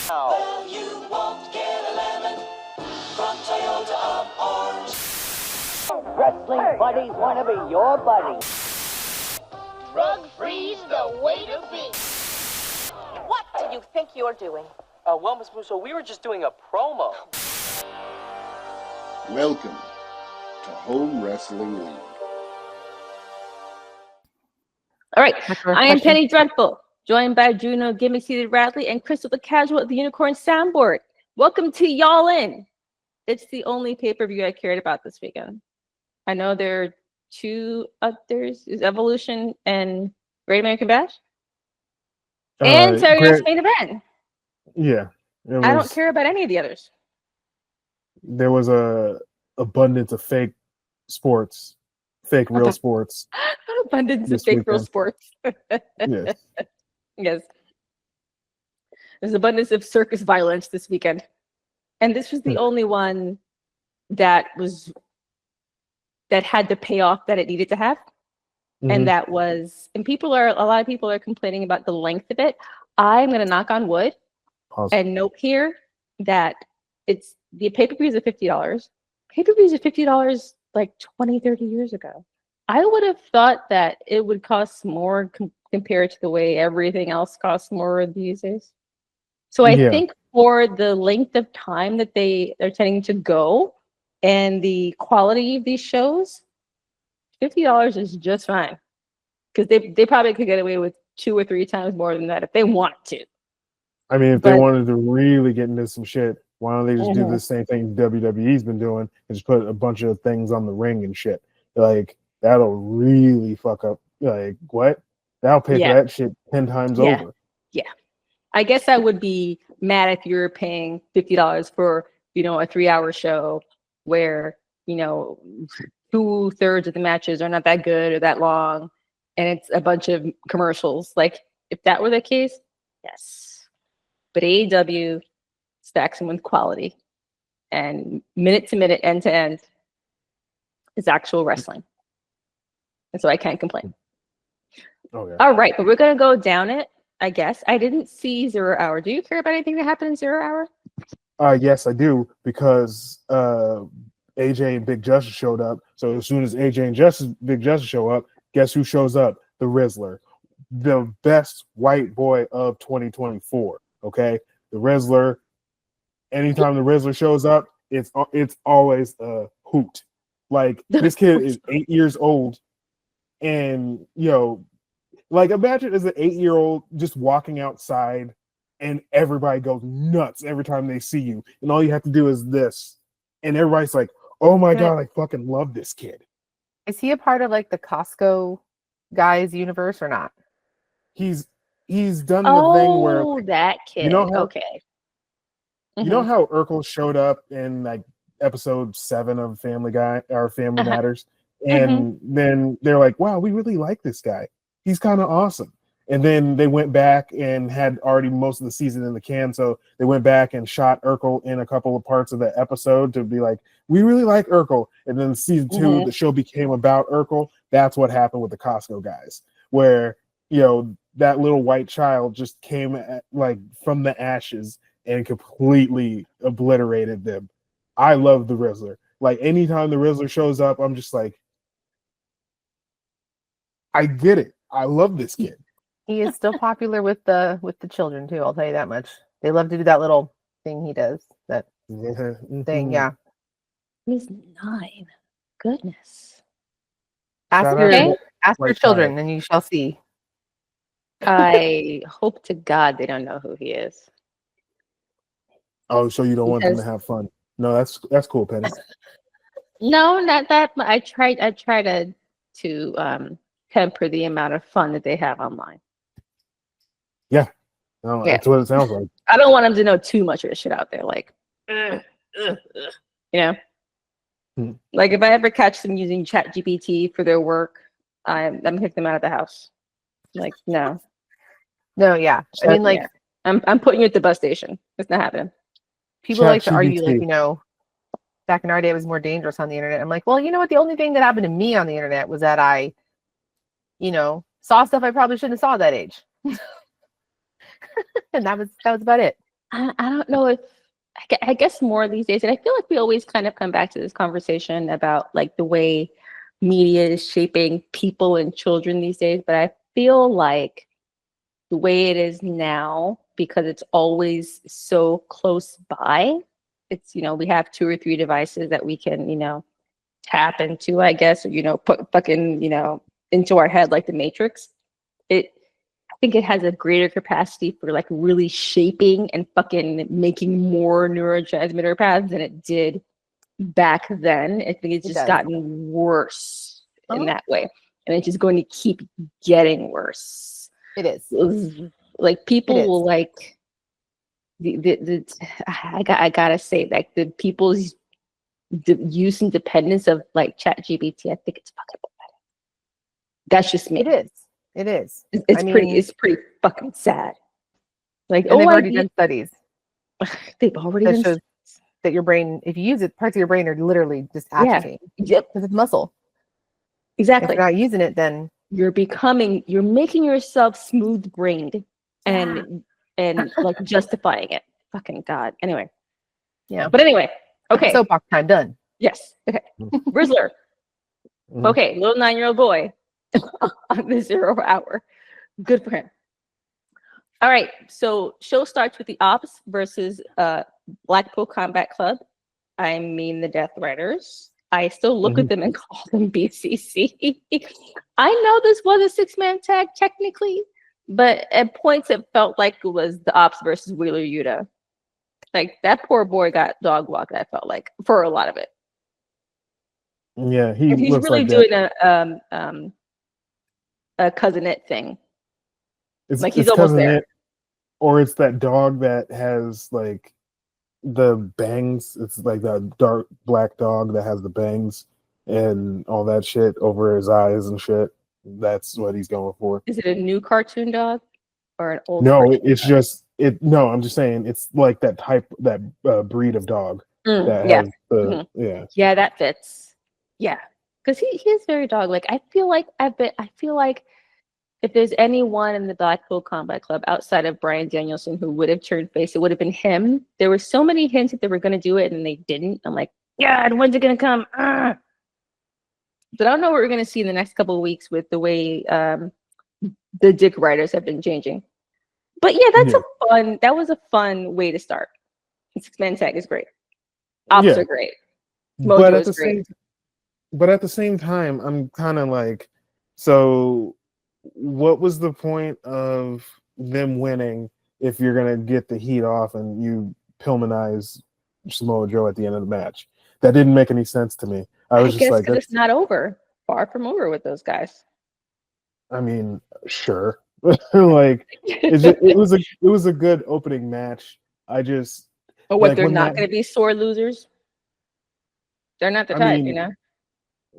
Well, you won't get a lemon from Toyota of Orange. Wrestling buddies want to be your buddy. Drug-free's the way to be. What do you think you're doing? Well, Miss Musso, we were just doing a promo. Welcome to Home Wrestling League. All right, I am Penny Dreadful, joined by Juno, Gimme Seated Radley, and Crystal the Casual at the Unicorn Soundboard. Welcome to Y'all In. It's the only pay-per-view I cared about this weekend. I know there are two others, is Evolution and Great American Bash. And Saturday's main event. Yeah. I don't care about any of the others. There was a abundance of fake sports, fake real sports. Abundance of fake real sports. Yes. Yes. There's abundance of circus violence this weekend. And this was the only one that had the payoff that it needed to have. And that was, and a lot of people are complaining about the length of it. I'm going to knock on wood and note here that it's the pay-per-views are $50. Pay-per-views are $50 like 20, 30 years ago. I would have thought that it would cost more compared to the way everything else costs more these days. So I think for the length of time that they are tending to go and the quality of these shows, $50 is just fine. Because they probably could get away with 2 or 3 times more than that if they wanted to. I mean, if they wanted to really get into some shit, why don't they just do the same thing WWE's been doing and just put a bunch of things on the ring and shit? Like, that'll really fuck up. Like, what? That'll pay for that shit 10 times over. Yeah. I guess I would be mad if you're paying $50 for, a 3-hour show where, 2/3 of the matches are not that good or that long, and it's a bunch of commercials. Like, if that were the case, yes. But AEW stacks them with quality, and minute to minute, end to end is actual wrestling. And so I can't complain. Okay. All right, but we're going to go down it, I guess. I didn't see 0 Hour. Do you care about anything that happened in 0 Hour? Yes, I do, because AJ and Big Justice showed up. So as soon as AJ and Big Justice show up, guess who shows up? The Rizzler, the best white boy of 2024. Okay, the Rizzler. Anytime the Rizzler shows up, it's always a hoot. Like, this kid is 8 years old, and like, imagine as an 8-year-old just walking outside, and everybody goes nuts every time they see you, and all you have to do is this, and everybody's like, "Oh my god, I fucking love this kid." Is he a part of like the Costco guys universe or not? He's done the thing where that kid. Okay. You know how Urkel showed up in like episode 7 of Family Guy or Family Matters, and then they're like, "Wow, we really like this guy. He's kind of awesome." And then they went back and had already most of the season in the can, so they went back and shot Urkel in a couple of parts of the episode to be like, "We really like Urkel." And then season 2, the show became about Urkel. That's what happened with the Costco guys, where that little white child just came like from the ashes and completely obliterated them. I love the Rizzler. Like, anytime the Rizzler shows up, I'm just like, I get it. I love this kid. He is still popular with the children too. I'll tell you that much. They love to do that little thing he does. That thing, yeah. He's 9. Goodness. Ask your children, and you shall see. I hope to God they don't know who he is. Oh, so you don't want them to have fun? No, that's cool, Penny. No, not that. I try to temper the amount of fun that they have online. Yeah, no, that's what it sounds like. I don't want them to know too much of the shit out there. Like, like if I ever catch them using ChatGPT for their work, I'm kicking them out of the house. Like, no, yeah. I mean, like, I'm putting you at the bus station. It's not happening. People like to argue, like, back in our day, it was more dangerous on the internet. I'm like, well, you know what? The only thing that happened to me on the internet was that I, saw stuff I probably shouldn't have saw at that age. And that was about it. I don't know if I guess more these days, and I feel like we always kind of come back to this conversation about like the way media is shaping people and children these days. But I feel like the way it is now, because it's always so close by, it's we have 2 or 3 devices that we can tap into, I guess, or put fucking into our head like the Matrix. I think it has a greater capacity for like really shaping and fucking making more neurotransmitter paths than it did back then. I think it's It just does. gotten worse in Uh-huh. that way, and it's just going to keep getting worse. It is. Like people is. will like I gotta say, like the people's use and dependence of like ChatGPT, I think it's fucking pathetic. That's just me. It is. It is. It's pretty fucking sad. Like, and they've already done studies they've already that done shows that your brain, if you use it, parts of your brain are literally just yeah. atrophying Yep. because it's muscle. If Exactly. you're not using it, then You're making yourself smooth brained and like justifying it. Fucking God. Anyway. yeah. But anyway, okay. Soapbox time done. Yes. Okay. Rizzler. Okay, little 9-year-old boy on the 0 hour. Good for him. All right, so show starts with the Ops versus Blackpool Combat Club. I mean the Death Riders. I still look at them and call them BCC. I know this was a 6-man tag technically, but at points it felt like it was the Ops versus Wheeler Yuta. Like that poor boy got dog walked. I felt like for a lot of it. Yeah, and he's looks really like doing that. a cousinette thing. It's he's almost there. Or it's that dog that has like the bangs. It's like that dark black dog that has the bangs and all that shit over his eyes and shit. That's what he's going for. Is it a new cartoon dog or an old? No, it's just it. No, I'm just saying it's like that breed of dog that has the Yeah, that fits. Yeah, because he is very dog like. I feel like if there's anyone in the Blackpool Combat Club outside of Bryan Danielson who would have turned face, it would have been him. There were so many hints that they were going to do it and they didn't. I'm like, yeah, when's it going to come? But I don't know what we're going to see in the next couple of weeks with the way the Dick Riders have been changing. But yeah, that was a fun way to start. 6-man tag is great. Ops are great. Mojo is great. But at the same time, I'm kind of like, so what was the point of them winning if you're gonna get the heat off and you Pillmanize Samoa Joe at the end of the match? That didn't make any sense to me. I was just like, it's not over. Far from over with those guys. I mean, sure. Like it was a good opening match. I just they're not going to be sore losers. They're not the type,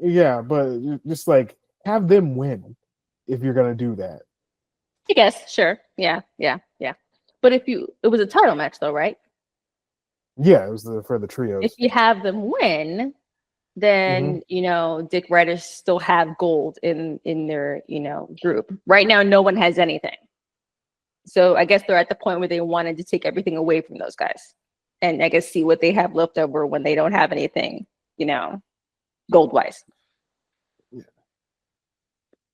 Yeah, but just like have them win if you're gonna do that. I guess, sure. Yeah. But it was a title match though, right? Yeah, it was for the trios. If you have them win, then Dick Riders still have gold in their group. Right now, no one has anything. So I guess they're at the point where they wanted to take everything away from those guys, and I guess see what they have left over when they don't have anything, gold wise. Yeah.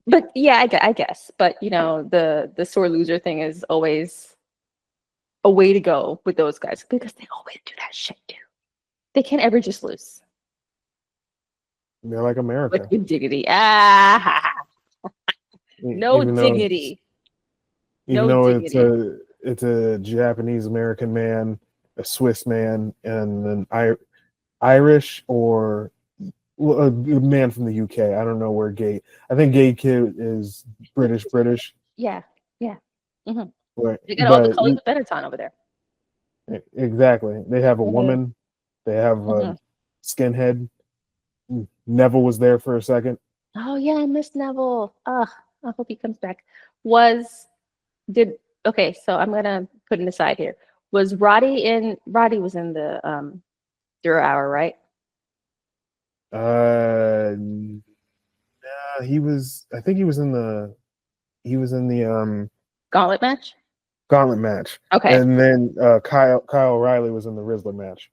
But yeah, I guess. But the sore loser thing is always a way to go with those guys because they always do that shit too. They can't ever just lose. They're like America. With dignity. No dignity. Even though it's a Japanese American man, a Swiss man, and an Irish or a man from the UK. I don't know where Gay. I think Gay Kid is British. Yeah. Mm-hmm. Right. They got all the colors of Benetton over there. Exactly. They have a woman. They have a skinhead. Neville was there for a second. Oh yeah, I missed Neville. I hope he comes back. Okay, so I'm gonna put an aside here. Was Roddy was in the 0 hour, right? He was. I think he was in the. He was in the Gauntlet match. Gauntlet match. Okay. And then Kyle O'Reilly was in the Rizzler match.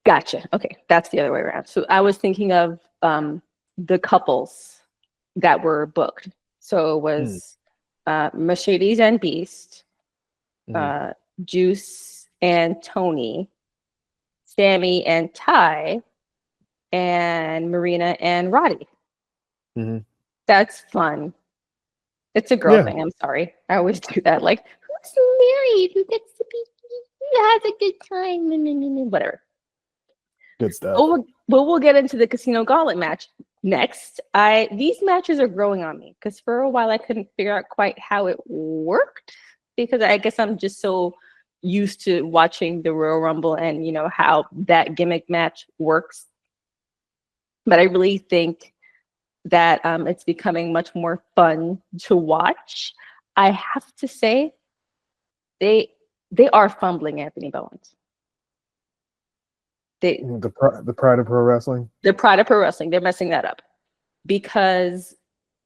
Gotcha. Okay, that's the other way around. So I was thinking of the couples that were booked. So it was Mercedes and Beast, Juice and Tony, Sammy and Ty, and Marina and Roddy. That's fun. It's a girl thing. I'm sorry. I always do that. Like, who's married? Who gets to be? Who has a good time? Whatever. Good stuff. We'll get into the Casino Gauntlet match next. These matches are growing on me because for a while I couldn't figure out quite how it worked because I guess I'm just so used to watching the Royal Rumble and you know how that gimmick match works. But I really think that it's becoming much more fun to watch. I have to say, they are fumbling Anthony Bowens. The Pride of Pro Wrestling. The Pride of Pro Wrestling. They're messing that up because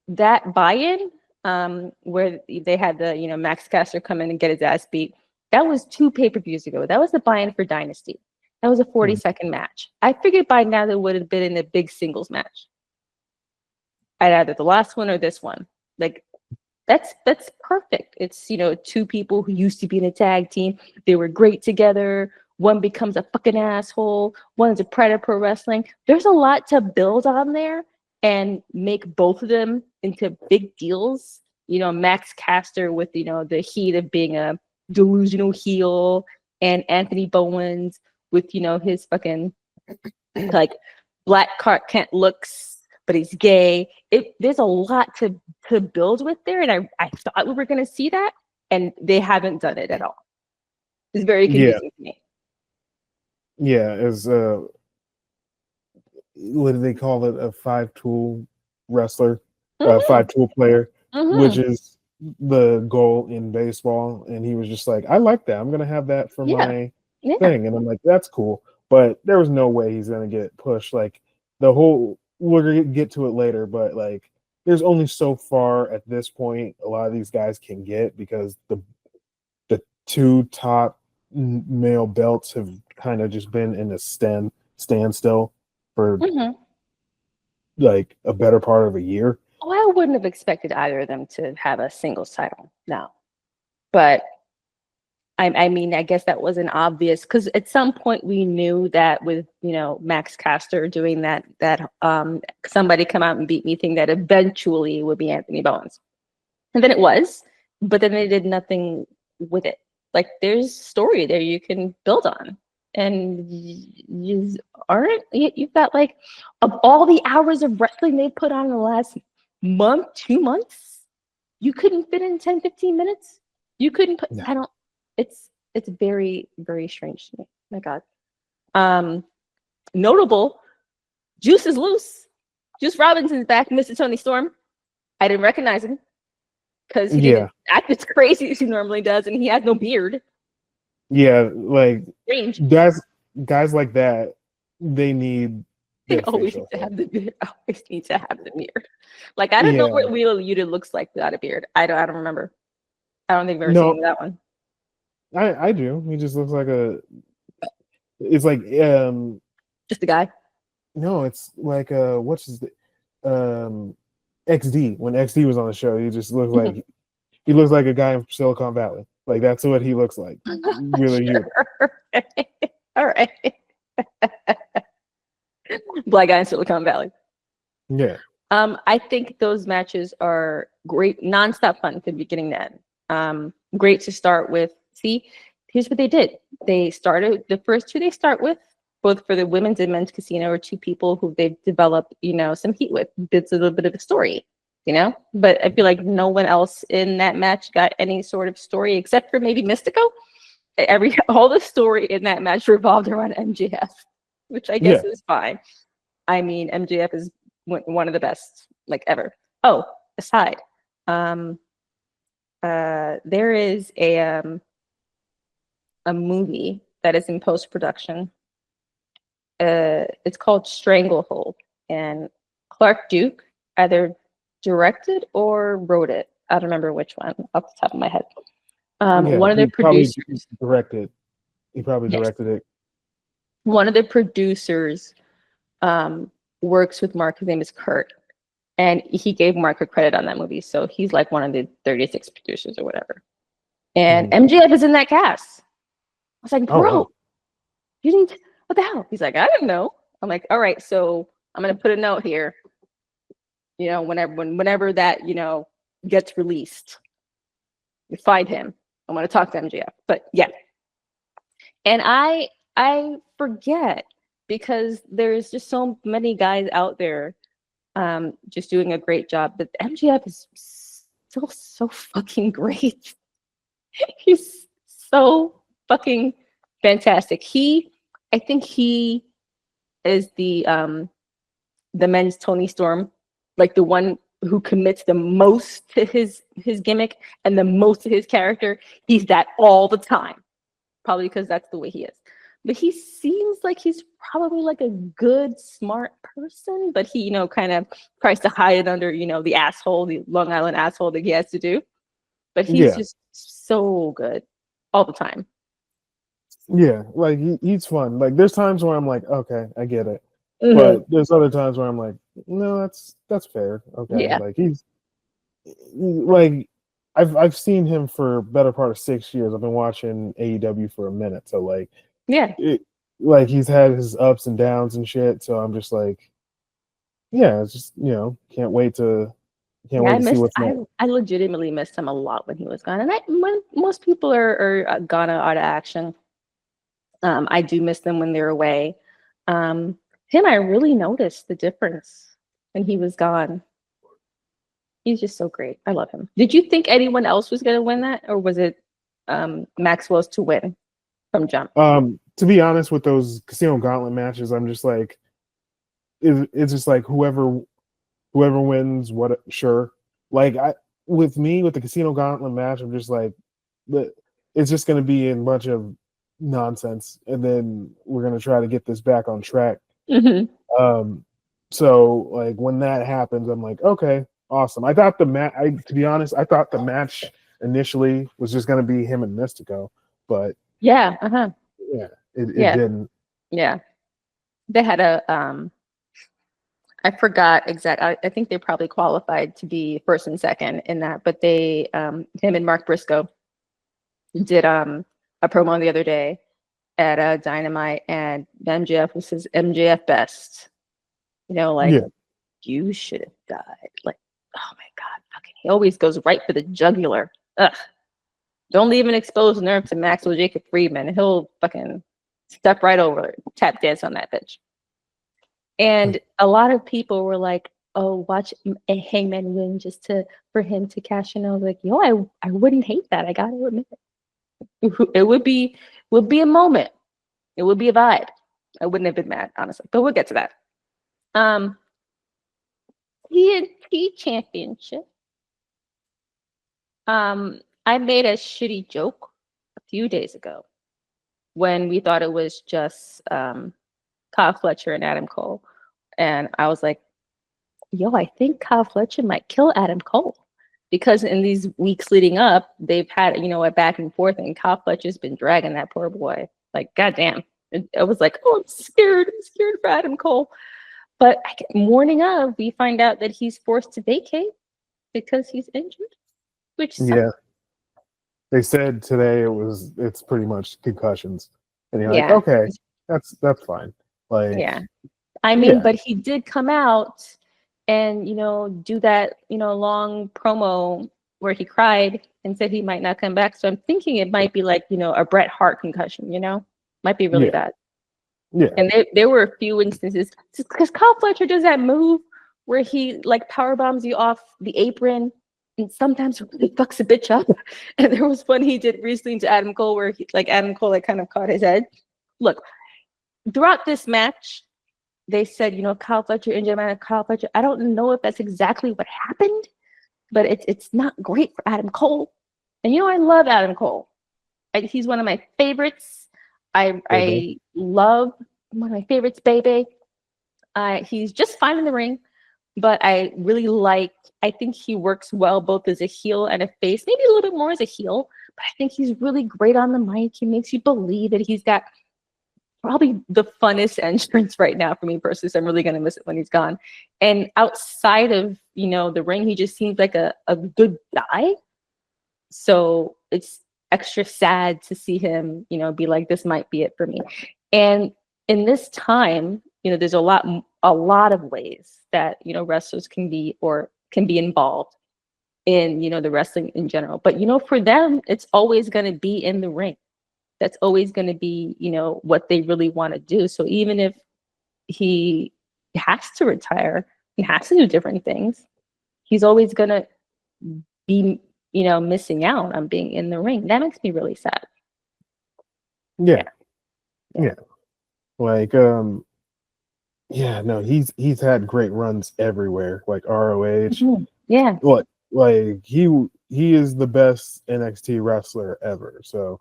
that buy-in, where they had the Max Caster come in and get his ass beat. That was 2 pay-per-views ago. That was the buy-in for Dynasty. That was a 40-second match. I figured by now they would have been in a big singles match. At either the last one or this one. Like that's perfect. It's 2 people who used to be in a tag team. They were great together. One becomes a fucking asshole. One's a Pride of Pro Wrestling. There's a lot to build on there and make both of them into big deals. Max Caster with the heat of being a delusional heel, and Anthony Bowens with his fucking like black Clark Kent looks, but he's gay. There's a lot to build with there, and I thought we were going to see that, and they haven't done it at all. It's very confusing to me. Yeah, as what do they call it? A 5-tool wrestler, 5-tool player, which is the goal in baseball. And he was just like, I like that. I'm gonna have that for my thing. And I'm like, that's cool. But there was no way he's gonna get pushed. Like we're gonna get to it later, but like there's only so far at this point a lot of these guys can get because the 2 top male belts have kind of just been in a standstill for like a better part of a year. Oh, I wouldn't have expected either of them to have a singles title now, but I mean, I guess that wasn't obvious because at some point we knew that with Max Caster doing that somebody come out and beat me thing that eventually would be Anthony Bowens, and then it was, but then they did nothing with it. Like there's story there you can build on, and you've got like of all the hours of wrestling they put on in the last month, 2 months, you couldn't fit in 10-15 minutes. You couldn't put. I don't. It's very, very strange to me. My God. Notable. Juice is loose. Juice Robinson's back. Mr. Tony Storm. I didn't recognize him. Because he didn't act as crazy as he normally does, and he has no beard. Yeah, like strange guys like that, they need. They always need to have the beard. Always need to have the beard. Like I don't know what Wheeler Yuta looks like without a beard. I don't remember. I don't think I've ever seen that one. I do. He just looks like it's like just a guy. No, it's like what's his XD. When XD was on the show, he just looks like he looks like a guy from Silicon Valley. Like that's what he looks like. Really, all right. Black guy in Silicon Valley. Yeah. I think those matches are great, nonstop fun from beginning to end. Great to start with. See, here's what they did. They started the first 2 they start with, both for the women's and men's casino, are 2 people who they've developed, some heat with. It's a little bit of a story, But I feel like no one else in that match got any sort of story except for maybe Mystico. All the story in that match revolved around MJF, which I guess is fine. I mean, MJF is one of the best like ever. Oh, aside, there is a movie that is in post-production. It's called Stranglehold, and Clark Duke either directed or wrote it. I don't remember which one off the top of my head. One of the he probably producers, directed. He probably yes, directed it. one of the producers works with Mark. His name is Kurt, and he gave Mark a credit on that movie. So he's like one of the 36 producers or whatever. And MJF is in that cast. I was like, Oh bro, wow. you didn't, what the hell? He's like, I didn't know. I'm like, all right, so I'm gonna put a note here. You know, whenever that, you know, gets released, you find him. I want to talk to MJF. But yeah. And I forget because there's just so many guys out there just doing a great job. But MJF is still so fucking great. He's so fucking fantastic. I think he is the men's Tony Storm, like the one who commits the most to his gimmick and the most to his character. He's that all the time, probably because that's the way he is. But he seems like he's probably like a good, smart person, but he, you know, kind of tries to hide it under, you know, the asshole, the Long Island asshole that he has to do. But he's just so good all the time. Yeah, like he's fun. Like there's times where I'm like, okay, I get it. Mhm. But there's other times where I'm like, no, that's fair. Okay. Yeah. Like he's like I've seen him for better part of 6 years. I've been watching AEW for a minute. So like Yeah. like he's had his ups and downs and shit. So I'm just like, yeah, it's just, you know, can't wait to see what's next. I legitimately missed him a lot when he was gone. And when most people are gone out of action, I do miss them when they're away. Him, I really noticed the difference when he was gone. He's just so great. I love him. Did you think anyone else was going to win that, or was it Maxwell's to win from jump? To be honest, with those Casino Gauntlet matches, I'm just like, it's just like whoever wins, what, sure. Like with the Casino Gauntlet match, I'm just like, it's just going to be a bunch of nonsense, and then we're going to try to get this back on track. Mm-hmm. So like when that happens, I'm like, okay, awesome. I thought to be honest, I thought the match initially was just going to be him and Mystico, but yeah, it yeah, didn't. yeah. They had I forgot exactly. I think they probably qualified to be first and second in that, but they him and Mark Briscoe did a promo the other day at Dynamite, and MJF was his MJF best. You know, like you should have died. Like, oh my god, fucking he always goes right for the jugular. Ugh. Don't leave an exposed nerve to Maxwell Jacob Friedman. He'll fucking step right over it, tap dance on that bitch. And a lot of people were like, "Oh, watch a Hangman win just for him to cash in." I was like, "Yo, I wouldn't hate that. I gotta admit it would be a moment. It would be a vibe. I wouldn't have been mad, honestly. But we'll get to that. TNT Championship. I made a shitty joke a few days ago when we thought it was just Kyle Fletcher and Adam Cole. And I was like, yo, I think Kyle Fletcher might kill Adam Cole. Because in these weeks leading up, they've had, you know, a back and forth, and Kyle Fletcher's been dragging that poor boy. Like, goddamn. I was like, oh, I'm scared for Adam Cole. But morning of, we find out that he's forced to vacate because he's injured, which sucks. Yeah. They said today it's pretty much concussions, and you're like, okay, that's fine. Like, yeah, I mean, but he did come out and, you know, do that, you know, long promo where he cried and said he might not come back. So I'm thinking it might be like, you know, a Bret Hart concussion, you know, might be really bad. Yeah. And there were a few instances because Kyle Fletcher does that move where he like power bombs you off the apron, and sometimes really fucks a bitch up. And there was one he did recently to Adam Cole where Adam Cole kind of caught his head. Look, throughout this match, they said, you know, Kyle Fletcher injured man, Kyle Fletcher. I don't know if that's exactly what happened, but it's not great for Adam Cole. And you know, I love Adam Cole. He's one of my favorites. I love one of my favorites, baby. He's just fine in the ring, but I really I think he works well both as a heel and a face, maybe a little bit more as a heel, but I think he's really great on the mic. He makes you believe it. He's got probably the funnest entrance right now for me personally. So I'm really gonna miss it when he's gone. And outside of the ring, he just seems like a good guy. So it's extra sad to see him, be like, this might be it for me. And in this time, there's a lot of ways that wrestlers can be involved in the wrestling in general. But for them, it's always going to be in the ring. That's always going to be what they really want to do. So even if he has to retire, he has to do different things, he's always going to be missing out on being in the ring. That makes me really sad. Yeah. Like yeah, no, he's had great runs everywhere, like ROH. Yeah. Like he is the best NXT wrestler ever. So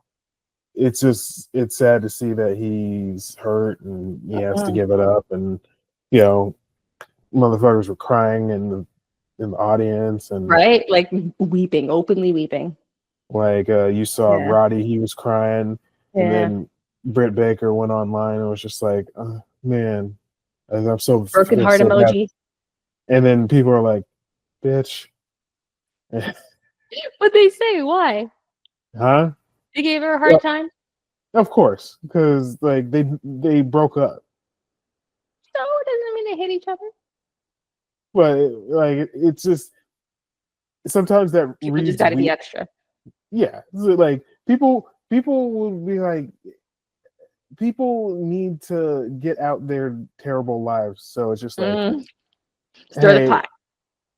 it's sad to see that he's hurt and he has to give it up. And motherfuckers were crying in the audience and right, like weeping, openly weeping. Like you saw Roddy, he was crying, and then Britt Baker went online and was just like, man, I'm so broken heart so emoji. Bad. And then people are like, bitch. What'd they say? Why? Huh? They gave her a hard time? Of course, because like they broke up. So it doesn't mean they hate each other. But like it's just sometimes that people just got to be extra. Yeah, like people will be like, people need to get out their terrible lives. So it's just like stir the pot.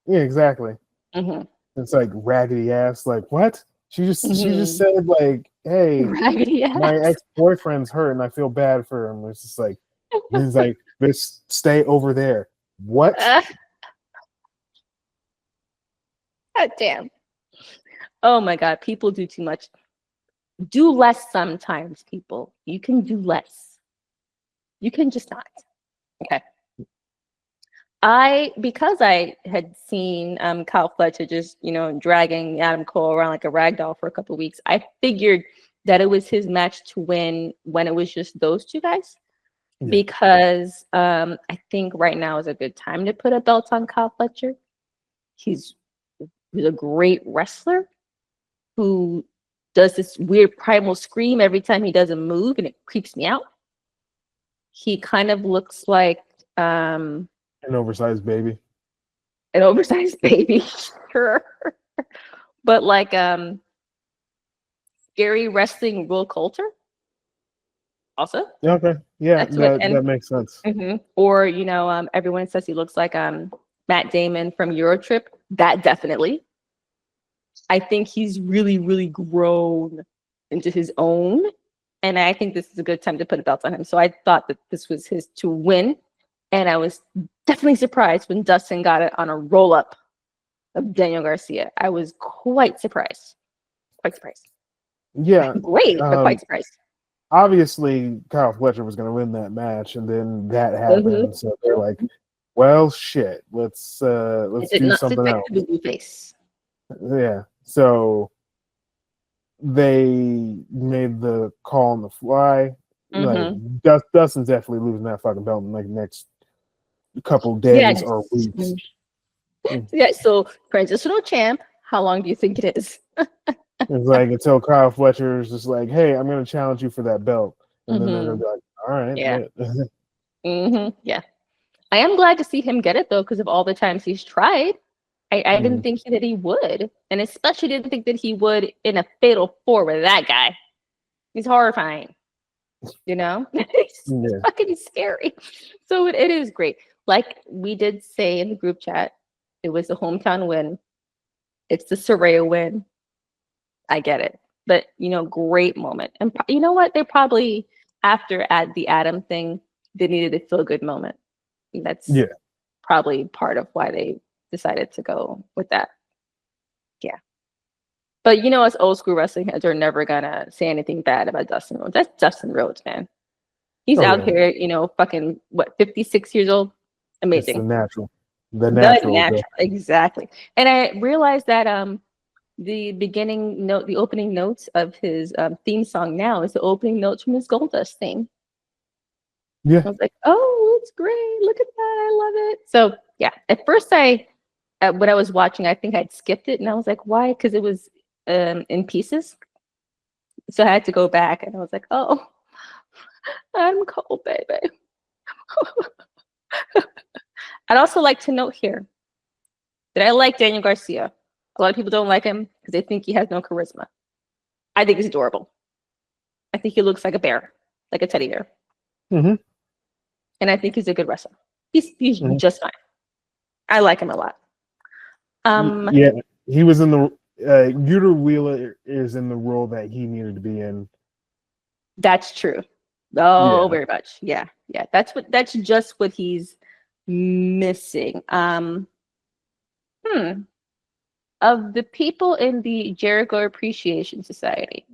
Yeah, exactly. It's like raggedy ass. Like what? She just said like, hey, my ex-boyfriend's hurt and I feel bad for him. It's just like he's like, let's stay over there. What? God damn. Oh my God, people do too much. Do less sometimes, people. You can do less. You can just not. Okay. Because I had seen Kyle Fletcher just, dragging Adam Cole around like a rag doll for a couple of weeks, I figured that it was his match to win when it was just those two guys. Yeah. Because I think right now is a good time to put a belt on Kyle Fletcher. He's a great wrestler who does this weird primal scream every time he does a move, and it creeps me out. He kind of looks like an oversized baby. An oversized baby, sure. But like scary wrestling Will Coulter. Also. Okay. Yeah, that makes sense. Or everyone says he looks like Matt Damon from Eurotrip. That definitely. I think he's really, really grown into his own. And I think this is a good time to put a belt on him. So I thought that this was his to win. And I was definitely surprised when Dustin got it on a roll-up of Daniel Garcia. I was quite surprised. Yeah. Great, but quite surprised. Obviously, Kyle Fletcher was going to win that match, and then that happened. So they're like, well, shit, let's do something else. Yeah. So they made the call on the fly. Like Dustin's definitely losing that fucking belt in like the next couple days or weeks. Yeah. So transitional champ. How long do you think it is? It's like until Kyle Fletcher is just like, hey, I'm going to challenge you for that belt, and then they're going to be like, all right. Yeah. Yeah. I am glad to see him get it though, because of all the times he's tried. I didn't think that he would, and especially didn't think that he would in a fatal 4 with that guy. He's horrifying, He's fucking scary. So it is great. Like we did say in the group chat, it was the hometown win. It's the Soraya win. I get it, but great moment. And you know what? They probably after the Adam thing, they needed a feel good moment. That's probably part of why they decided to go with that. Yeah. But us old school wrestling heads are never gonna say anything bad about Dustin Rhodes. That's Dustin Rhodes, man. He's out here, fucking 56 years old. Amazing. It's the natural. Exactly. And I realized that the beginning note, the opening notes of his theme song now is the opening notes from his Goldust theme. Yeah. I was like, oh, it's great. Look at that. I love it. So yeah, at first when I was watching, I think I'd skipped it and I was like, why? Because it was in pieces. So I had to go back and I was like, oh, I'm cold, baby. I'd also like to note here that I like Daniel Garcia. A lot of people don't like him because they think he has no charisma. I think he's adorable. I think he looks like a bear, like a teddy bear. Mm-hmm. And I think he's a good wrestler. He's just fine. I like him a lot. Yeah, he was in the Yuta Wheeler is in the role that he needed to be in. That's true. Oh, Yeah. very much. Yeah. That's just what he's missing. Of the people in the Jericho Appreciation Society,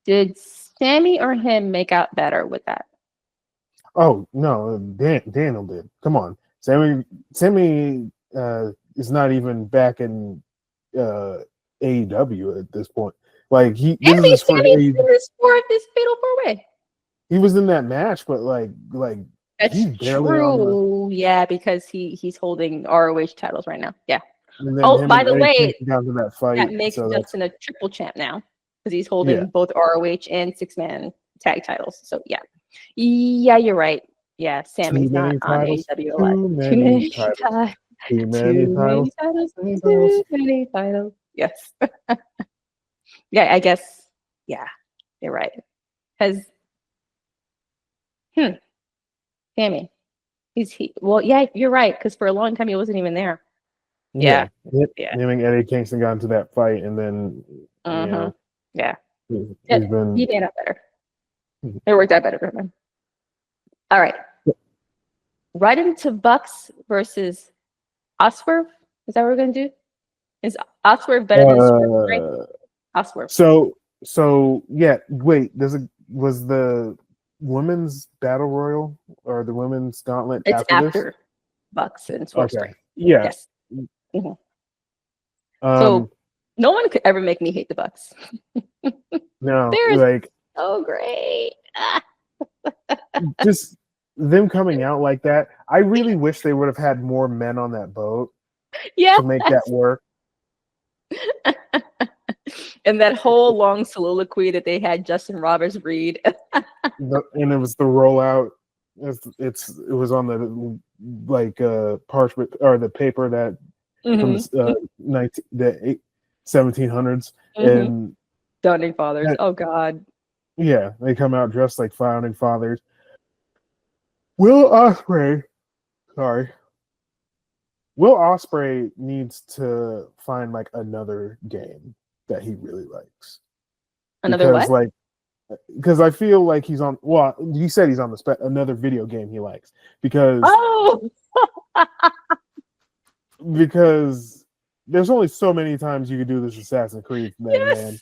did Sammy or him make out better with that? Oh no, Daniel did. Come on, Sammy is not even back in AEW at this point. Like this is his first AEW. This fatal 4-way. He was in that match, but like that's he's barely true. Yeah, because he's holding ROH titles right now. Yeah. Oh, by the way, down to that fight, that makes Justin a triple champ now because he's holding both ROH and 6-man tag titles. So yeah, you're right. Yeah, Sammy's not on AEW a lot. Too many titles. Too many titles. Yes. Yeah, I guess. Yeah, you're right. Because Sammy, well, yeah, you're right. Because for a long time he wasn't even there. Yeah. Him and Eddie Kingston got into that fight, and then yeah, he made out better. It worked out better for him. All right, right into Bucks versus Oswerve. Is that what we're gonna do? Is Oswerve better than Swerve? Right? Oswerve. So yeah. Wait, was the women's battle royal or the women's gauntlet? It's after this? Bucks and Swerve. Okay. Yeah. Yes. Mm-hmm. So no one could ever make me hate the Bucks. No, they're so great. Just them coming out like that. I really wish they would have had more men on that boat. Yeah, to make that work. And that whole long soliloquy that they had Justin Roberts read. And it was the rollout. It was on the parchment or the paper that from the 1700s and founding fathers. Oh God. Yeah, they come out dressed like founding fathers. Will Ospreay needs to find like another game that he really likes. Because I feel like he's on. Well, he said he's on another video game he likes because because there's only so many times you could do this Assassin's Creed thing, man.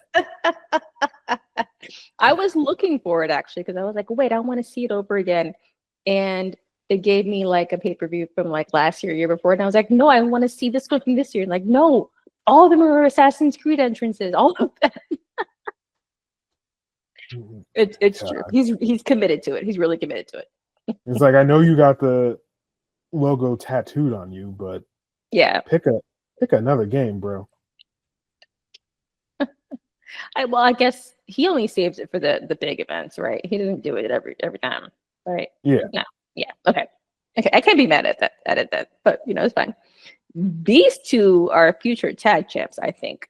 I was looking for it actually because I was like, wait, I want to see it over again, and they gave me like a pay-per-view from like last year before, and I was like, no, I want to see this one from this year. And like, no, all of them are Assassin's Creed entrances, all of them. It's true. He's committed to it. He's really committed to it. It's like, I know you got the logo tattooed on you, but yeah, pick another game, bro. I guess he only saves it for the big events, right? He doesn't do it every time, right? Yeah. No. Yeah. Okay. I can't be mad at that, but it's fine. These two are future tag champs, I think.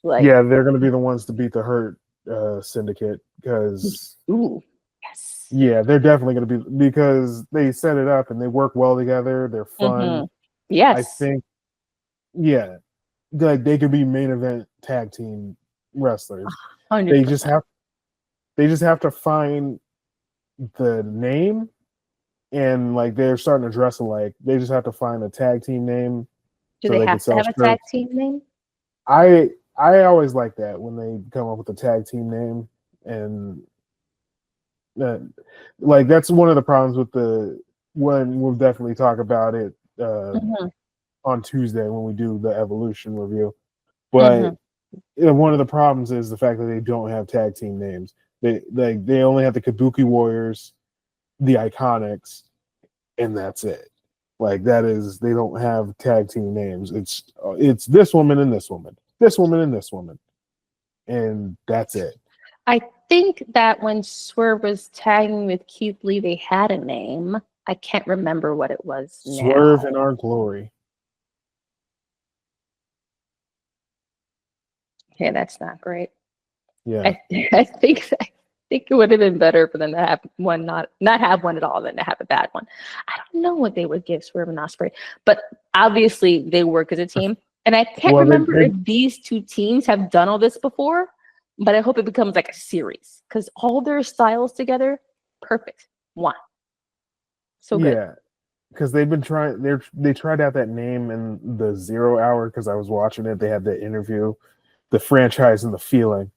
Like, yeah, they're gonna be the ones to beat the Hurt Syndicate because yes. Yeah, they're definitely gonna be because they set it up and they work well together. They're fun. Yes. I think. Yeah, like they could be main event tag team wrestlers. 100%. They just have to find the name, and like they're starting to dress alike. They just have to find a tag team name. Do they have to have a tag team name? I always like that when they come up with a tag team name, and like that's one of the problems with when we'll definitely talk about it on Tuesday when we do the Evolution review. But one of the problems is the fact that they don't have tag team names. They only have the Kabuki Warriors, the Iconics, and that's it. Like that is, they don't have tag team names. It's this woman and this woman, this woman and this woman, and that's it. I think that when Swerve was tagging with Keith Lee, they had a name. I can't remember what it was. Swerve now. in Our Glory. Yeah, that's not great. Yeah, I think it would have been better for them to have one, not have one at all, than to have a bad one. I don't know what they would give Swerve and Ospreay, but obviously they work as a team. And I can't remember if these two teams have done all this before, but I hope it becomes like a series because all their styles together, perfect. One. So good. yeah, because they've been trying. They tried out that name in the 0 Hour because I was watching it. They had the interview, the franchise and the feeling,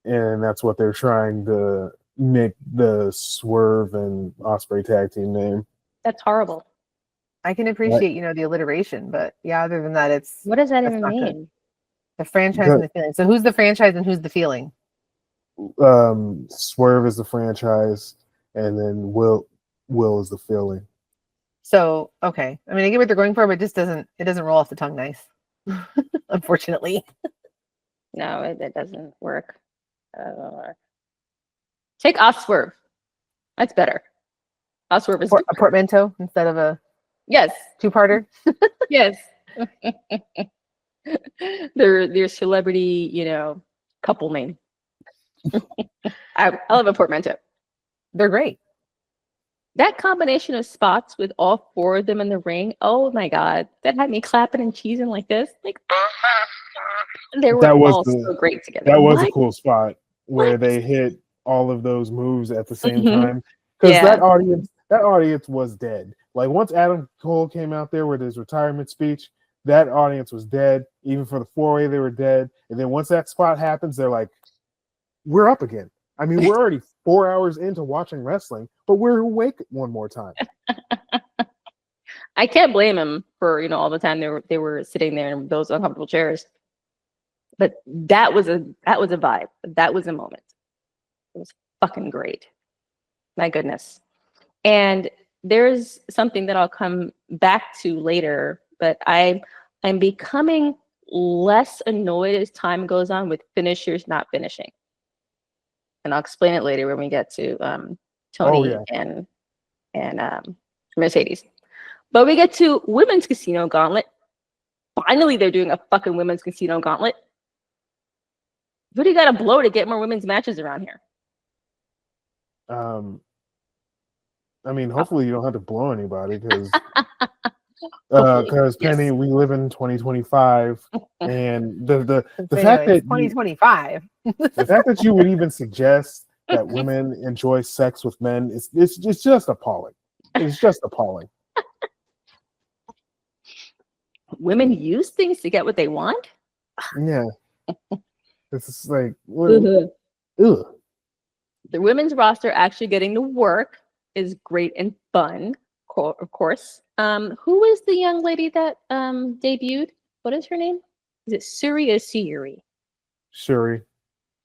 and that's what they're trying to make the Swerve and Ospreay tag team name. That's horrible. I can appreciate, the alliteration, but yeah, other than that, What does that that's even not good. mean? The franchise and the feeling. So who's the franchise and who's the feeling? Swerve is the franchise, and then Will is the feeling. So okay, I mean, I get what they're going for, but it doesn't roll off the tongue nice, unfortunately. No, it doesn't work. Take off Swerve. That's better. Swerve is A portmanteau instead of a yes, two-parter. yes. Their celebrity, couple name. I love a portmanteau. They're great. That combination of spots with all four of them in the ring, oh my god, that had me clapping and cheesing like this, like they were all so great together. That was a cool spot where they hit all of those moves at the same time, because that audience was dead. Like once Adam Cole came out there with his retirement speech, that audience was dead. Even for the 4-way, they were dead. And then once that spot happens, they're like, "We're up again." I mean, we're already 4 hours into watching wrestling, but we're awake one more time. I can't blame him for all the time they were sitting there in those uncomfortable chairs. But that was a vibe. That was a moment. It was fucking great. My goodness. And there's something that I'll come back to later, but I'm becoming less annoyed as time goes on with finishers not finishing. And I'll explain it later when we get to Tony and Mercedes. But we get to Women's Casino Gauntlet. Finally, they're doing a fucking Women's Casino Gauntlet. Who do you got to blow to get more women's matches around here? I mean, hopefully you don't have to blow anybody because Penny, we live in 2025, and the fact that 2025, the fact that you would even suggest that women enjoy sex with men it's just appalling. It's just appalling. Women use things to get what they want. Yeah, it's just like ugh. Ugh. The women's roster actually getting to work is great and fun, of course. Who is the young lady that debuted? What is her name? Is it Suri or Suri? Suri.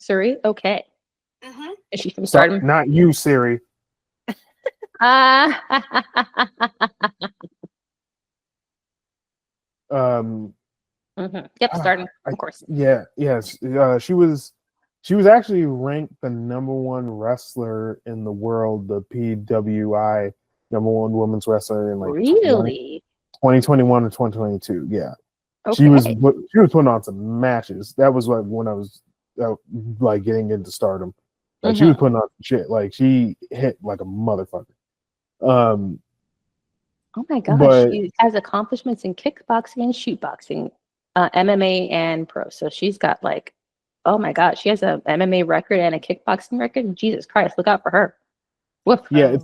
Suri? Okay. Mm-hmm. Is she from Stardom? Not you, Siri. Yep, Stardom, of course. Yeah, yes. She was actually ranked the #1 wrestler in the world, the PWI #1 women's wrestler in like really 2021 or 2022. Yeah, okay. She was putting on some matches. That was when I was like getting into Stardom. Like she was putting on some shit. Like she hit like a motherfucker. Oh my gosh, she has accomplishments in kickboxing and shootboxing, MMA and pro. So she's got like, oh my god, she has a MMA record and a kickboxing record. Jesus Christ, look out for her. Woof. Yeah,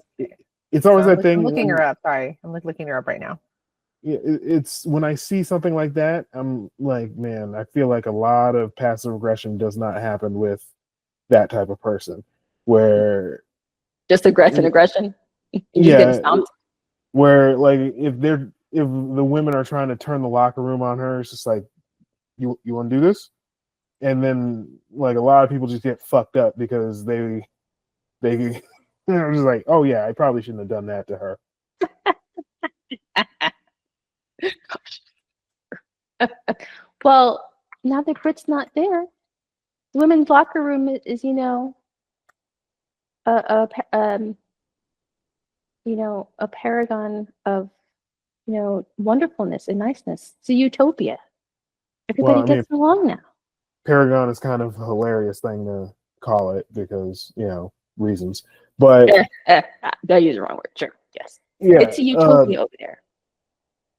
it's always that thing. I'm looking her up. Sorry, I'm looking her up right now. Yeah, it's when I see something like that, I'm like, man, I feel like a lot of passive aggression does not happen with that type of person, where just aggression. Yeah, where like if if the women are trying to turn the locker room on her, it's just like, you want to do this? And then like a lot of people just get fucked up because they they're just like, oh yeah, I probably shouldn't have done that to her. Well, now that Brit's not there, women's locker room is a paragon of wonderfulness and niceness. It's a utopia. Everybody Well, I mean, gets along now. Paragon is kind of a hilarious thing to call it because reasons. But They'll use the wrong word. Sure, yes, yeah, it's a utopia over there.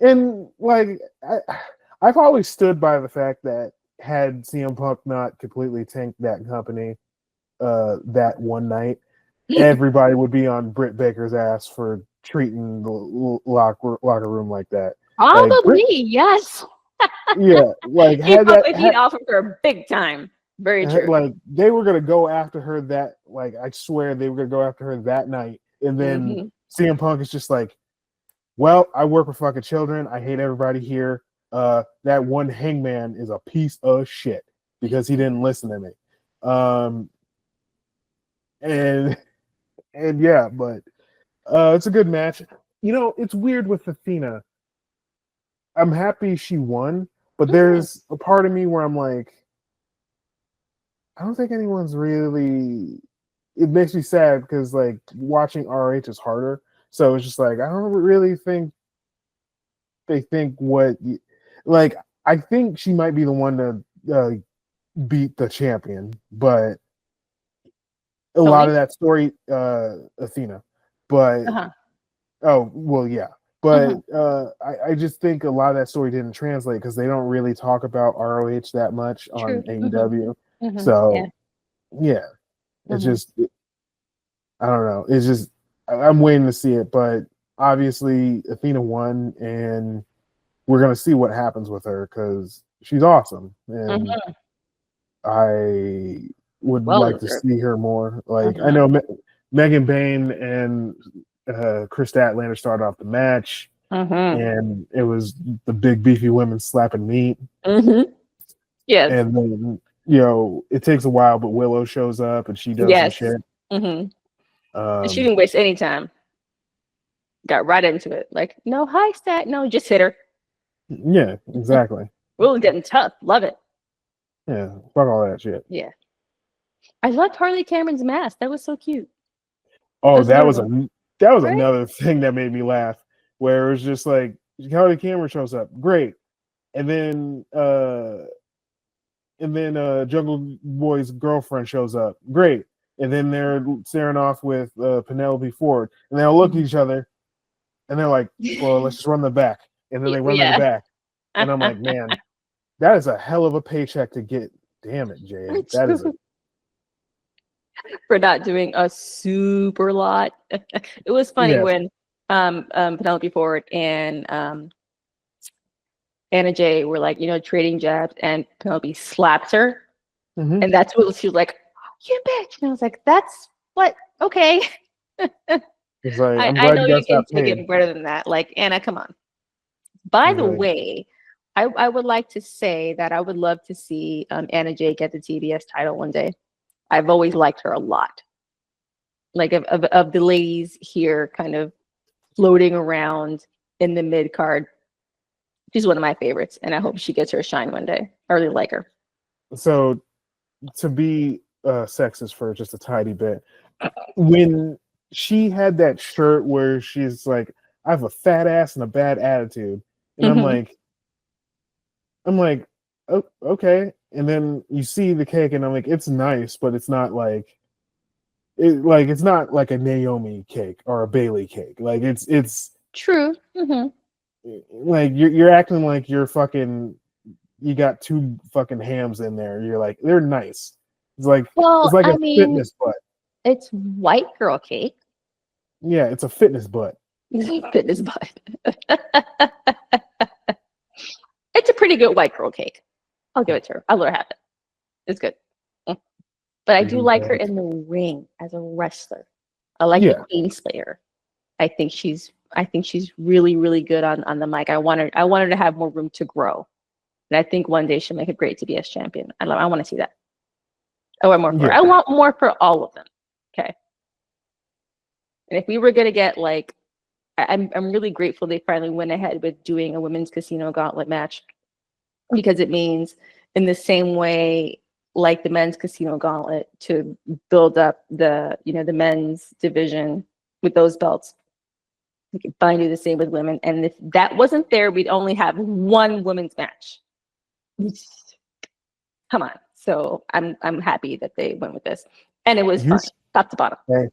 and like I've always stood by the fact that had CM Punk not completely tanked that company that one night, everybody would be on Britt Baker's ass for treating the locker room like that. Probably, yes. Yeah, like He probably heat off of her big time. Very true. Like they were gonna go after her that, like I swear they were gonna go after her that night, and then CM Punk is just like, well, I work with fucking children. I hate everybody here. That one Hangman is a piece of shit because he didn't listen to me. And yeah, but it's a good match. It's weird with Athena. I'm happy she won, but there's a part of me where I'm like, I don't think anyone's really. It makes me sad because like watching ROH is harder. So it's just like I don't really think they think like I think she might be the one to beat the champion, but a lot of that story, Athena. But oh well, yeah. But I just think a lot of that story didn't translate because they don't really talk about ROH that much on AEW. So yeah, it's just I don't know. It's just I'm waiting to see it, but obviously Athena won, and we're gonna see what happens with her because she's awesome, and I would like to see her more. Like I know Megan Bain and Chris Statlander started off the match, and it was the big beefy women slapping meat. Yes, and then it takes a while, but Willow shows up and she does some shit. And she didn't waste any time. Got right into it. Like, no, hi, Stat. No, just hit her. Yeah, exactly. Really getting tough. Love it. Yeah, fuck all that shit. Yeah. I loved Harley Cameron's mask. That was so cute. Oh, that was another thing that made me laugh, where it was just like Harley Cameron shows up, great, and then Jungle Boy's girlfriend shows up, great, and then they're staring off with Penelope Ford, and they'll look at each other, and they're like, "Well, let's just run the back," and then they run to the back, and I'm like, man, that is a hell of a paycheck to get. Damn it, Jay, that is for not doing a super lot. It was funny when Penelope Ford and Anna Jay were like, trading jabs, and Penelope slaps her, and that's what she was like, "You bitch!" And I was like, "That's what? Okay." It's like, I know you can take it better than that. Like, Anna, come on. By the way, I would like to say that I would love to see Anna Jay get the TBS title one day. I've always liked her a lot. Like of the ladies here kind of floating around in the mid card, she's one of my favorites, and I hope she gets her shine one day. I really like her. So to be sexist for just a tiny bit, when she had that shirt where she's like, I have a fat ass and a bad attitude, and I'm like, oh, okay. And then you see the cake, and I'm like, it's nice, but it's not like it's not like a Naomi cake or a Bailey cake. Like it's true. Like you're acting like you're fucking. You got two fucking hams in there. You're like, they're nice. It's like it's like a fitness butt. It's white girl cake. Yeah, it's a fitness butt. Fitness butt. It's a pretty good white girl cake. I'll give it to her. I'll let her have it. It's good. But I do like her in the ring as a wrestler. I like the Queen Slayer. I think she's I think she's really, really good on the mic. I want her to have more room to grow. And I think one day she'll make a great TBS champion. I want to see that. I want more for her. I want more for all of them. Okay. And if we were gonna get like, I'm really grateful they finally went ahead with doing a women's casino gauntlet match, because it means in the same way like the men's casino gauntlet to build up the men's division with those belts. We can finally do the same with women. And if that wasn't there, we'd only have one women's match. Come on. So I'm happy that they went with this. And it was fun, top to bottom. Hey,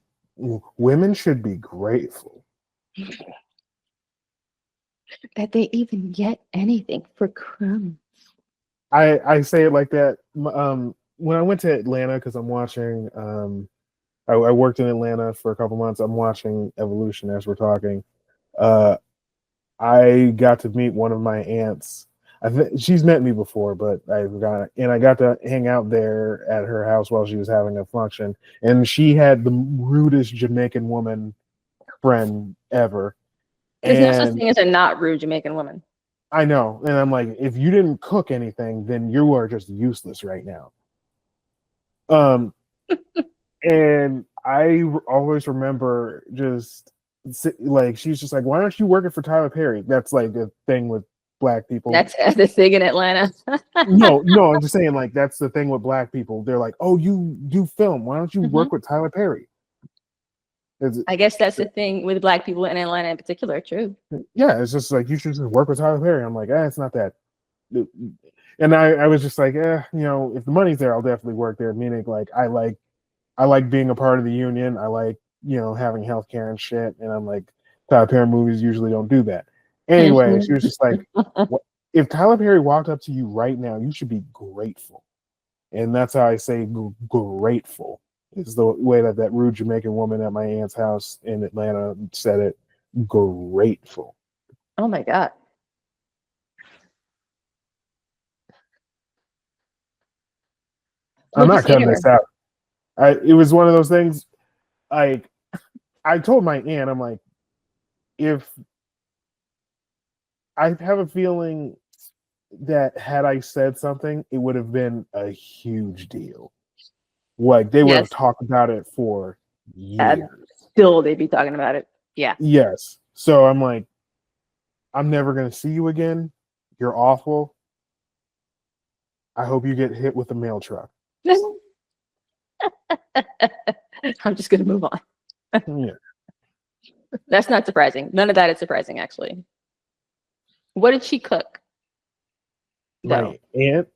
women should be grateful that they even get anything for crumbs. I say it like that. When I went to Atlanta, because I'm watching, I worked in Atlanta for a couple months. I'm watching Evolution as we're talking. I got to meet one of my aunts. She's met me before, but I got to hang out there at her house while she was having a function, and she had the rudest Jamaican woman friend ever. There's no such thing as a not rude Jamaican woman. I know, and I'm like, if you didn't cook anything, then you are just useless right now. And I always remember just like, she's just like, why aren't you working for Tyler Perry? That's like a thing with Black people. That's the thing in Atlanta. no, I'm just saying, like, that's the thing with Black people. They're like, oh, you do film. Why don't you work with Tyler Perry? I guess that's the thing with Black people in Atlanta in particular. True. Yeah, it's just like, you should just work with Tyler Perry. I'm like, it's not that. And I was just like, if the money's there, I'll definitely work there. Meaning, like, I like being a part of the union. I like, having healthcare and shit. And I'm like, Tyler Perry movies usually don't do that. Anyway, she was just like, if Tyler Perry walked up to you right now, you should be grateful. And that's how I say grateful. Is the way that rude Jamaican woman at my aunt's house in Atlanta said it. Grateful. Oh my God. I'm not cutting this out. It was one of those things. Like, I told my aunt, I'm like, if I have a feeling that had I said something, it would have been a huge deal. Like, they would have talked about it for years. Still, they'd be talking about it. Yeah. Yes. So I'm like, I'm never going to see you again. You're awful. I hope you get hit with a mail truck. I'm just going to move on. Yeah. That's not surprising. None of that is surprising, actually. What did she cook? My aunt?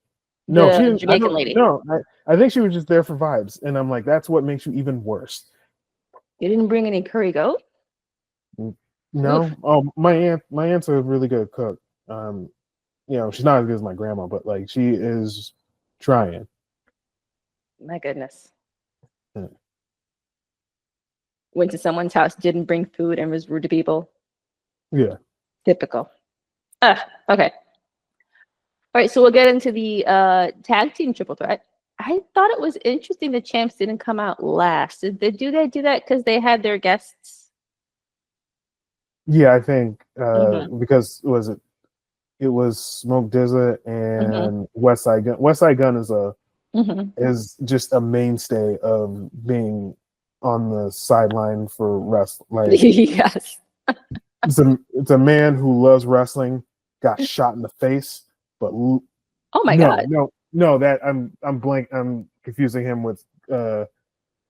No, she didn't. Jamaican lady. No, I think she was just there for vibes. And I'm like, that's what makes you even worse. You didn't bring any curry goat? No. Oof. Oh, my aunt's a really good cook. She's not as good as my grandma, but like, she is trying. My goodness. Yeah. Went to someone's house, didn't bring food, and was rude to people. Yeah. Typical. Okay. All right, so we'll get into the tag team triple threat. I thought it was interesting the champs didn't come out last. Did they do that because they had their guests? Yeah, I think because it was Smoke DZA and West Side Gun. West Side Gun is just a mainstay of being on the sideline for wrestling. Like, yes. It's a man who loves wrestling, got shot in the face, but oh my God. No, that I'm blank. I'm confusing him with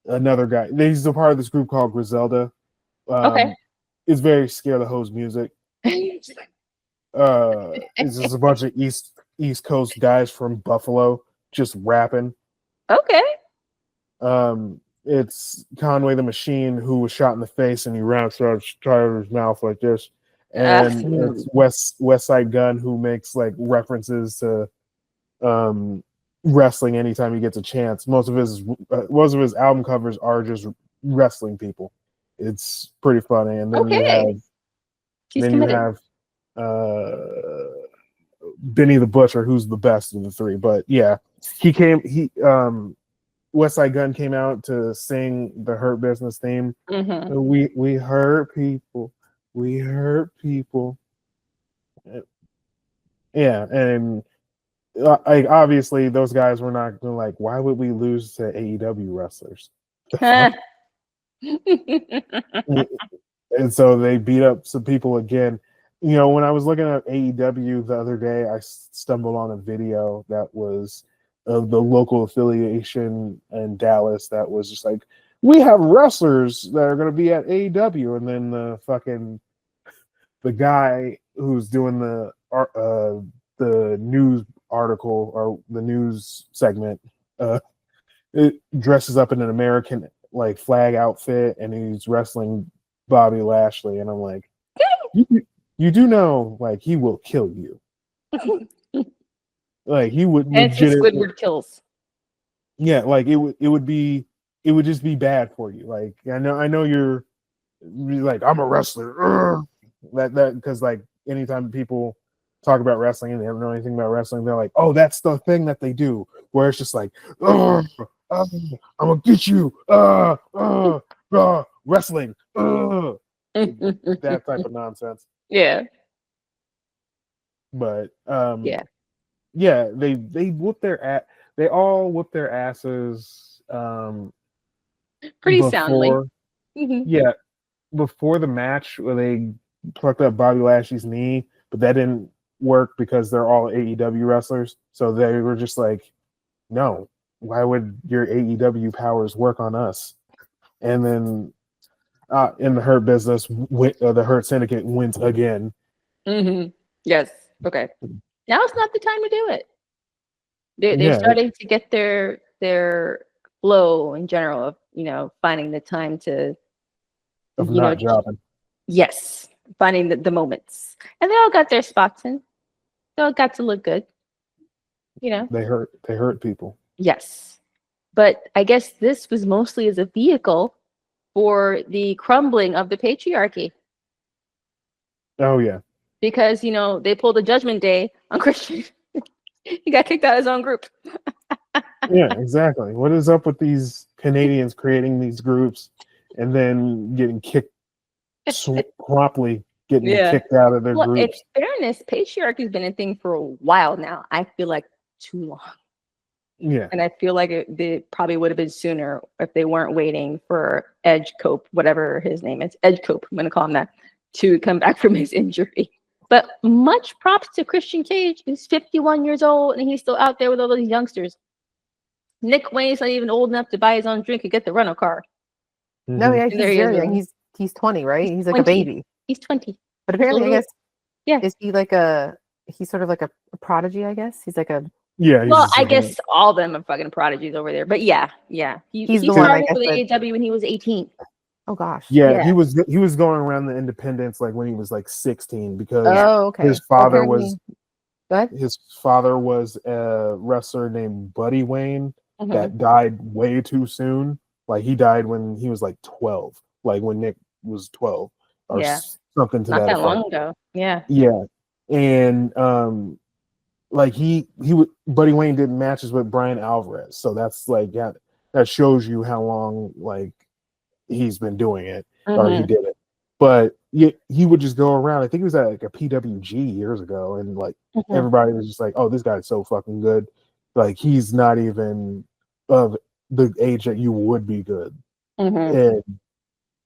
another guy. He's a part of this group called Griselda. Okay. It's very Scare the Hose music. It's just a bunch of East Coast guys from Buffalo just rapping. Okay. It's Conway the Machine who was shot in the face and he raps out of his mouth like this. And it's West Side Gun who makes like references to wrestling anytime he gets a chance. Most of his album covers are just wrestling people. It's pretty funny. And then you have Benny the Butcher, who's the best of the three. But yeah, West Side Gun came out to sing the Hurt Business theme. Mm-hmm. We hurt people. We hurt people. Yeah, and like obviously those guys were not gonna like. Why would we lose to AEW wrestlers? The fuck? And so they beat up some people again. You know, when I was looking at AEW the other day, I stumbled on a video that was of the local affiliation in Dallas that was just like, we have wrestlers that are going to be at AEW, and then the guy who's doing the news article or the news segment it dresses up in an American like flag outfit, and he's wrestling Bobby Lashley, and I'm like, you do know, like, he will kill you. Like, he would legitimately Squidward kills. Yeah, like it would just be bad for you. Like, I know you're like, I'm a wrestler. That because like anytime people talk about wrestling and they don't know anything about wrestling, they're like, oh, that's the thing that they do, where it's just like, I'm gonna get you, wrestling, that type of nonsense. Yeah. But Yeah. they whoop they all whoop their asses Pretty before, soundly. Mm-hmm. Yeah, before the match where they plucked up Bobby Lashley's knee, but that didn't work because they're all AEW wrestlers. So they were just like, no, why would your AEW powers work on us? And then in the Hurt Business, the Hurt Syndicate wins again. Mm-hmm. Yes. Okay. Now it's not the time to do it. They're starting to get their flow in general of, you know, finding the time to, of not dropping. Yes, finding the moments, and they all got their spots in. They all got to look good. You know, they hurt people. Yes, but I guess this was mostly as a vehicle for the crumbling of the patriarchy. Oh yeah, because you know they pulled a Judgment Day on Christian. He got kicked out of his own group. Yeah, exactly. What is up with these Canadians creating these groups and then getting kicked promptly, kicked out of their groups? In fairness, patriarchy's been a thing for a while now. I feel like too long. Yeah. And I feel like they probably would have been sooner if they weren't waiting for Edge Cope, whatever his name is, Edge Cope, I'm going to call him that, to come back from his injury. But much props to Christian Cage. He's 51 years old and he's still out there with all those youngsters. Nick Wayne's not even old enough to buy his own drink and get the rental car. Mm-hmm. No, yeah, he's very young. He's 20, right? He's like 20. A baby. He's 20. But apparently, I guess, yeah. Is he he's sort of like a prodigy, I guess? He's like a... Yeah. Well, I guess all of them are fucking prodigies over there. But yeah. He the started one, with AEW when he was 18. Oh gosh. Yeah, he was going around the independents like when he was like 16 because his father was a wrestler named Buddy Wayne that died way too soon. Like he died when he was like 12, like when Nick was 12 or something to Not that that long ago. Yeah. Yeah. And like Buddy Wayne did matches with Brian Alvarez. So that's like that shows you how long like he's been doing it or he did it. But he would just go around. I think he was at like a PWG years ago, and like everybody was just like, "Oh, this guy's so fucking good." Like he's not even of the age that you would be good, and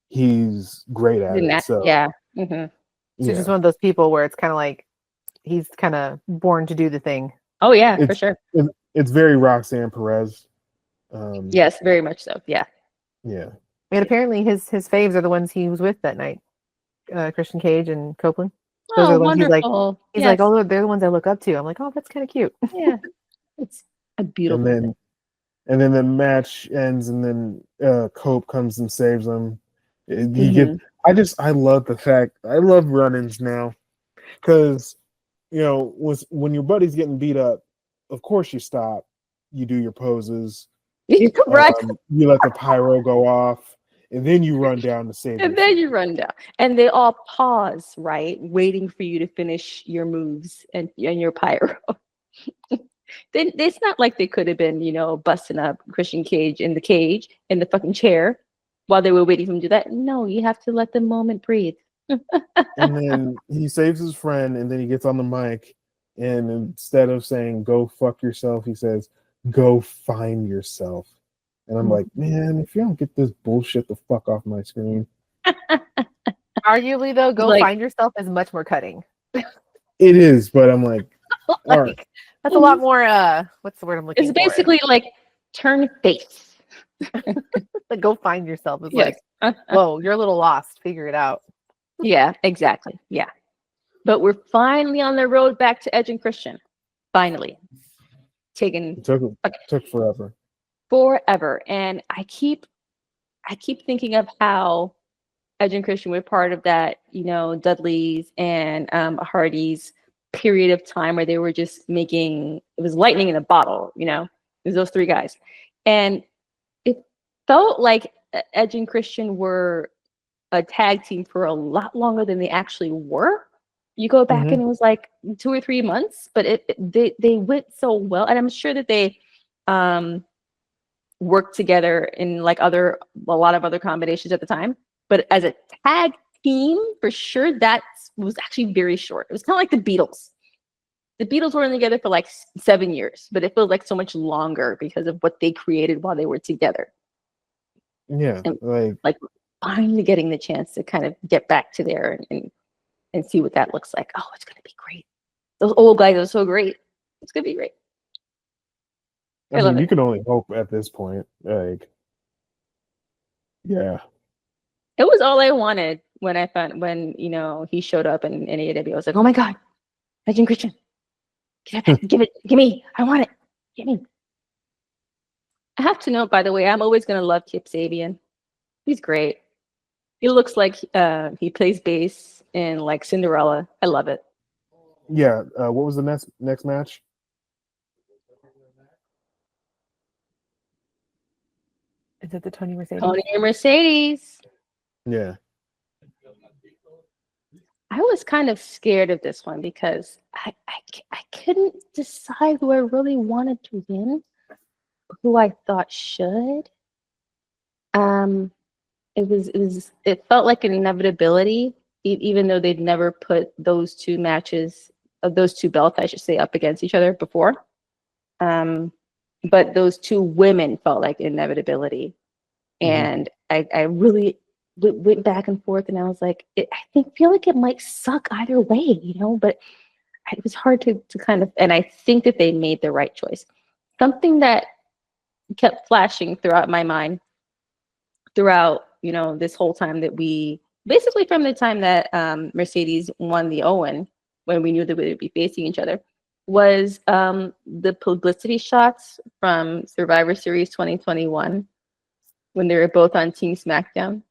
he's great at it. So So just one of those people where it's kind of like he's kind of born to do the thing. Oh yeah, for sure. It's very Roxanne Perez. Yes, very much so. Yeah. Yeah. And apparently his faves are the ones he was with that night. Christian Cage and Copeland. Those are the ones wonderful. He's like, oh, they're the ones I look up to. I'm like, oh, that's kind of cute. Yeah. It's a beautiful thing. And then the match ends, and then Cope comes and saves him. I love the fact, I love run-ins now. Because, you know, when your buddy's getting beat up, of course you stop. You do your poses. Correct. You let the pyro go off, and then you run down to save. And then you run down, and they all pause, right, waiting for you to finish your moves and your pyro. It's not like they could have been, you know, busting up Christian Cage in the fucking chair while they were waiting for him to do that. No, you have to let the moment breathe. And then he saves his friend, and then he gets on the mic, and instead of saying "go fuck yourself," he says "go find yourself." And I'm like, man, if you don't get this bullshit the fuck off my screen. Arguably, though, go Like- find yourself is much more cutting. It is, but I'm like, all right. That's a lot more. What's the word I'm looking It's for? basically like turn face. Like, go find yourself. It's Yes. like, whoa, you're a little lost. Figure it out. Yeah, exactly. Yeah. But we're finally on the road back to Edge and Christian. Finally. Taking It took forever. forever. And I keep thinking of how Edge and Christian were part of that, Dudley's and Hardy's period of time where they were just it was lightning in a bottle, it was those three guys. And it felt like Edge and Christian were a tag team for a lot longer than they actually were. You go back and it was like 2 or 3 months, but they went so well. And I'm sure that they worked together in like a lot of other combinations at the time. But as a tag team, for sure, that was actually very short. It was kind of like the Beatles. The Beatles were together for like 7 years, but it feels like so much longer because of what they created while they were together. Yeah, And, like finally getting the chance to kind of get back to there and see what that looks like. Oh, it's gonna be great. Those old guys are so great. It's gonna be great. I mean, you can only hope at this point. Like, yeah. It was all I wanted when he showed up in AEW. I was like, oh my god, Legend Christian, give me, I want it, give me. I have to note, by the way, I'm always gonna love Kip Sabian. He's great. He looks like he plays bass in like Cinderella. I love it. Yeah. What was the next match? Is it the Tony Mercedes? Tony and Mercedes. Yeah. I was kind of scared of this one because I couldn't decide who I really wanted to win, who I thought should. It felt like an inevitability, even though they'd never put those two matches of those two belts, I should say, up against each other before. But those two women felt like inevitability, and I really went back and forth, and I was like, I feel like it might suck either way, but it was hard to kind of, and I think that they made the right choice. Something that kept flashing throughout my mind throughout, this whole time that basically from the time that Mercedes won the Owen, when we knew that we would be facing each other, was the publicity shots from Survivor Series 2021 when they were both on Team SmackDown.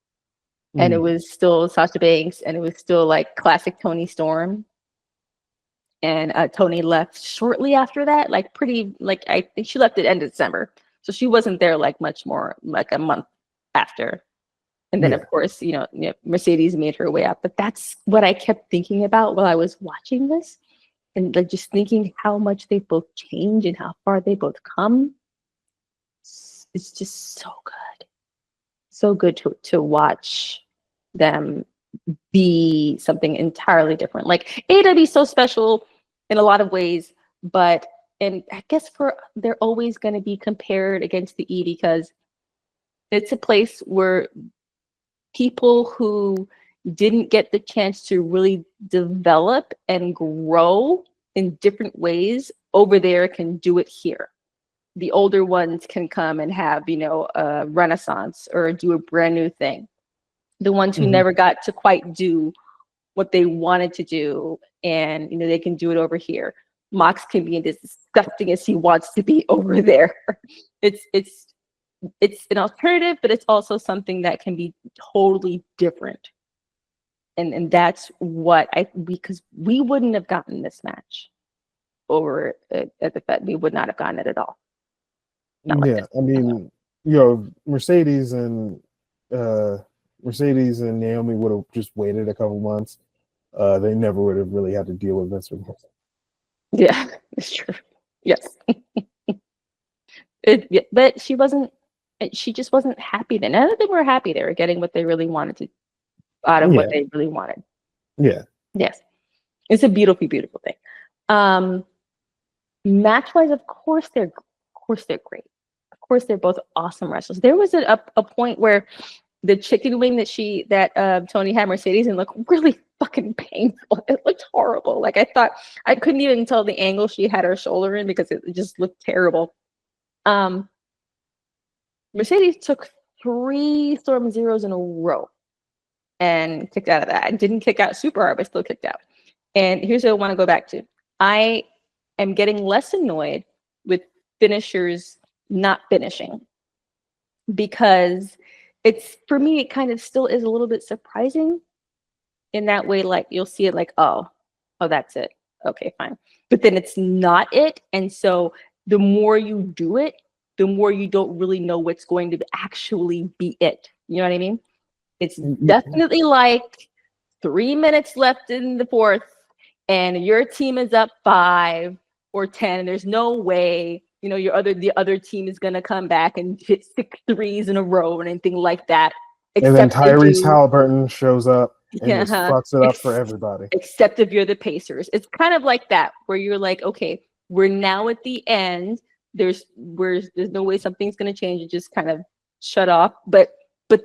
And it was still Sasha Banks, and it was still like classic Tony Storm. And Tony left shortly after that, I think she left at the end of December. So she wasn't there like much more, like a month after. And then, of course, Mercedes made her way up. But that's what I kept thinking about while I was watching this. And like just thinking how much they both change and how far they both come. It's just so good. So good to watch them be something entirely different. Like AEW is so special in a lot of ways, and I guess they're always going to be compared against the E because it's a place where people who didn't get the chance to really develop and grow in different ways over there can do it here. The older ones can come and have, a renaissance or do a brand new thing. The ones who never got to quite do what they wanted to do, and they can do it over here. Mox can be as disgusting as he wants to be over there. It's an alternative, but it's also something that can be totally different. And that's what because we wouldn't have gotten this match over at the Fed. We would not have gotten it at all. I mean, Mercedes and Naomi would have just waited a couple months. They never would have really had to deal with Vince McMahon. Yeah, it's true. Yes. But she just wasn't happy then. None of them were happy. They were getting what they really wanted out of what they really wanted. Yeah. Yes. It's a beautiful, beautiful thing. Match wise, of course they're great. Of course they're both awesome wrestlers. There was a point where the chicken wing that Tony had Mercedes and looked really fucking painful. It looked horrible. Like I thought I couldn't even tell the angle she had her shoulder in because it just looked terrible. Mercedes took 3 Storm Zeros in a row and kicked out of that. Didn't kick out super hard, but still kicked out. And here's what I want to go back to. I am getting less annoyed with finishers not finishing because it's, for me, it kind of still is a little bit surprising in that way. Like you'll see it like, oh, that's it. Okay, fine. But then it's not it. And so the more you do it, the more you don't really know what's going to actually be it. You know what I mean? It's definitely like 3 minutes left in the fourth and your team is up 5 or 10. And there's no way, you know, the other team is going to come back and hit 6 threes in a row or anything like that. And then Tyrese Halliburton shows up and just fucks it up for everybody. Except if you're the Pacers. It's kind of like that, where you're like, okay, we're now at the end. There's no way something's going to change. It just kind of shut off. But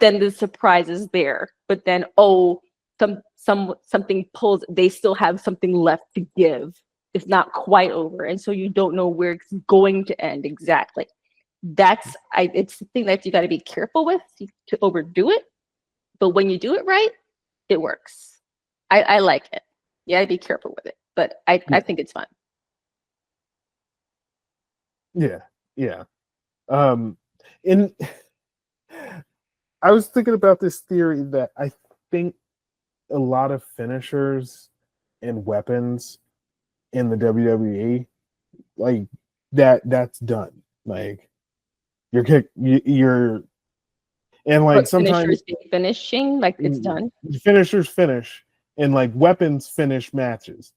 then the surprise is there. But then, something pulls. They still have something left to give. It's not quite over, and so you don't know where it's going to end exactly. It's the thing that you got to be careful with to overdo it. But when you do it right, it works. I like it. You got to be careful with it, but I think it's fun. Yeah. And I was thinking about this theory that I think a lot of finishers and weapons in the WWE, like that's done. Like you're and like but sometimes finishing, like it's done. Finishers finish and like weapons finish matches.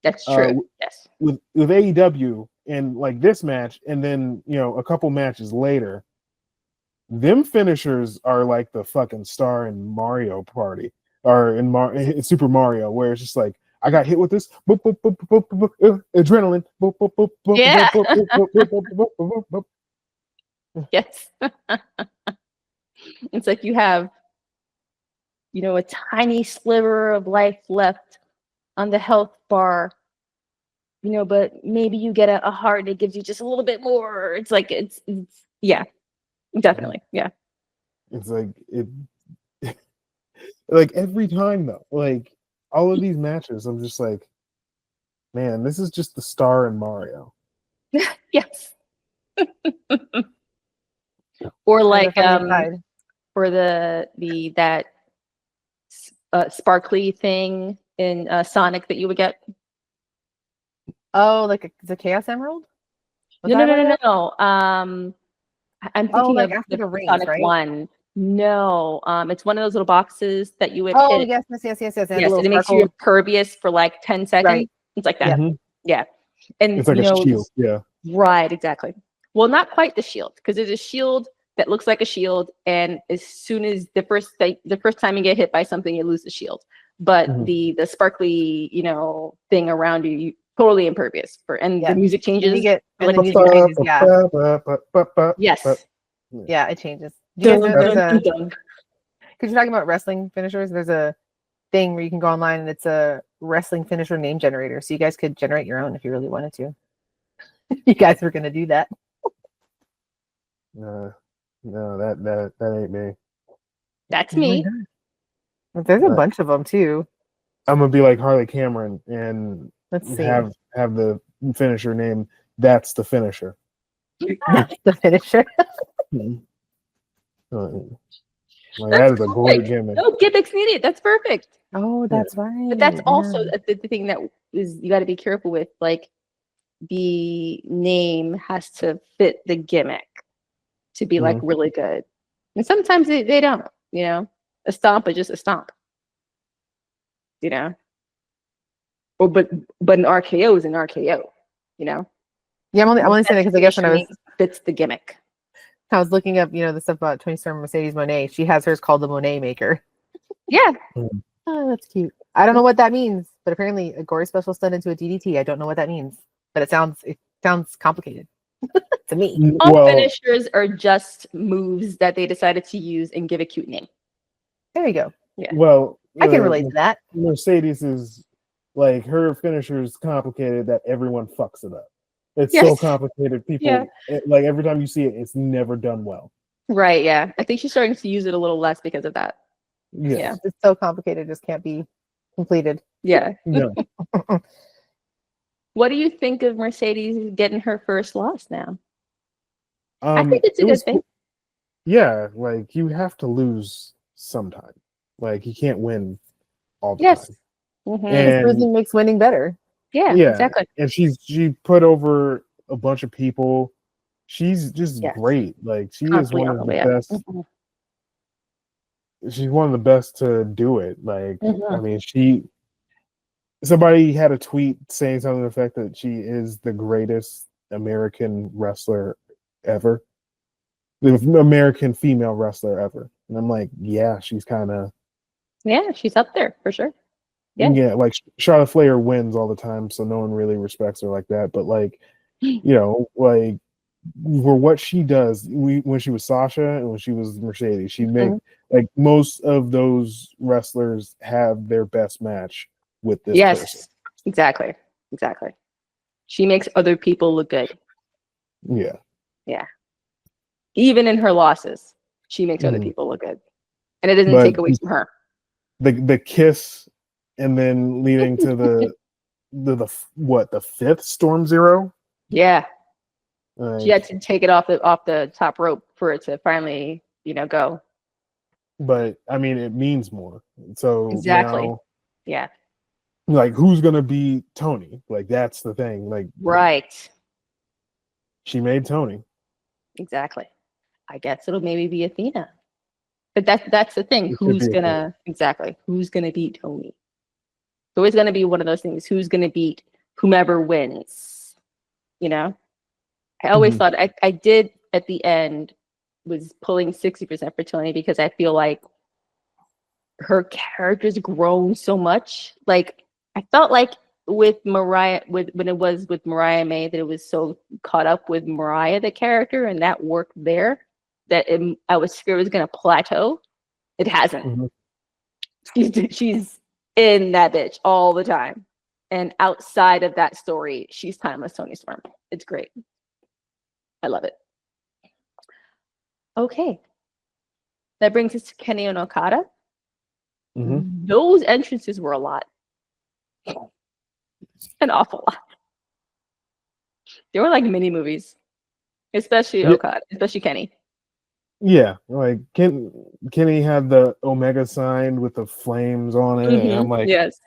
That's true. Yes. With AEW and like this match, and then a couple matches later, them finishers are like the fucking star in Mario Party or in Super Mario, where it's just like, I got hit with this, boop, boop, boop, boop, boop, boop, adrenaline, boop, boop, boop, boop, yeah. boop, boop, boop, boop, boop, boop, boop, boop, boop. Yes. It's like you have, a tiny sliver of life left on the health bar, but maybe you get a heart that gives you just a little bit more. It's like, it's yeah, definitely. Yeah. It's like, like every time though, like all of these matches, I'm just like, man, this is just the star in Mario. Yes. Or like, for that sparkly thing in Sonic that you would get. Oh, like the Chaos Emerald? No. I'm thinking like of after the rings, Sonic right? 1. No, it's one of those little boxes that you would Oh, hit. yes. Yes, it makes you impervious for like 10 seconds. Right. It's like that. Mhm. Yeah. And It's like a shield. Yeah. Right, exactly. Well, not quite the shield, because there's a shield that looks like a shield, and as soon as the first time you get hit by something, you lose the shield. But the sparkly, thing around you totally impervious the music changes. And the music changes, yeah. Yes. Yeah, it changes. Do you guys know because you're talking about wrestling finishers, there's a thing where you can go online and it's a wrestling finisher name generator. So you guys could generate your own if you really wanted to. You guys were gonna do that. No, that ain't me. That's me. There's a bunch of them too. I'm gonna be like Harley Cameron and Let's see. have the finisher name. That's the finisher. That's the finisher. Like, that is a great gimmick. No gimmicks needed. That's perfect. Oh, that's right. But that's also the thing that is you got to be careful with. Like the name has to fit the gimmick to be like really good, and sometimes they don't. A stomp is just a stomp. Or but an RKO is an RKO. Yeah, I'm only saying that because I guess when I was fits the gimmick. I was looking up, the stuff about Tony Storm Mercedes Moné. She has hers called the Monet Maker. Yeah. Oh, that's cute. I don't know what that means, but apparently a gory special stunt into a DDT. I don't know what that means, but it sounds complicated to me. All Well, finishers are just moves that they decided to use and give a cute name. There you go. well, I can relate to that. Mercedes is like her finisher is complicated that everyone fucks it up. It's so Yes. complicated. People Yeah. like every time you see it, it's never done well. Right, yeah. I think she's starting to use it a little less because of that. Yes. Yeah. It's so complicated, it just can't be completed. Yeah. No. What do you think of Mercedes getting her first loss now? I Um, think it's a it good was thing. cool. Yeah, like you have to lose sometime. Like you can't win all the Yes. time. Mhm. And Losing makes winning better. Yeah, yeah, exactly. and she put over a bunch of people. She's just Yes. great. Like she is Constantly one on of the the way up. best. Mhm. She's one of the best to do it. Like I Mhm. mean, somebody had a tweet saying something to the effect that she is the greatest American wrestler ever, the American female wrestler ever. And I'm like, yeah, she's kind of Yeah, she's up there for sure. Yeah. yeah. Like Charlotte Flair wins all the time, so no one really respects her like that. But like, like for what she does, when she was Sasha and when she was Mercedes, she made Mhm. like most of those wrestlers have their best match with this person. Yes. Exactly. Exactly. She makes other people look good. Yeah. Yeah. Even in her losses, she makes other Mhm. people look good. And it doesn't But take away from her. the kiss and then leading to the fifth Storm Zero. Yeah. Like, She had to take it off the top rope for it to finally, go. but I mean, it means more. So Exactly. now, Yeah. like, who's gonna be Tony? Like, that's the thing. Like, Right. she made Tony. Exactly. I guess it'll maybe be Athena. But that's the thing. It could be Who's gonna beat Tony? It's always gonna be one of those things. Who's gonna beat whomever wins? I always Mhm. thought I did at the end was pulling 60% for Tony because I feel like her character's grown so much. Like I felt like with Mariah, when it was with Mariah May, that it was so caught up with Mariah the character, and that worked there. That I was scared it was gonna plateau. It hasn't. Mhm. She's in that bitch all the time, and outside of that story, she's timeless Tony Storm. It's great. I love it. Okay, that brings us to Kenny and Okada. Mhm. Those entrances were a lot. An awful lot. They were like mini movies, especially Yeah. Okada, especially Kenny. Yeah, like Kenny had the Omega sign with the flames on it, and I'm like, Yes,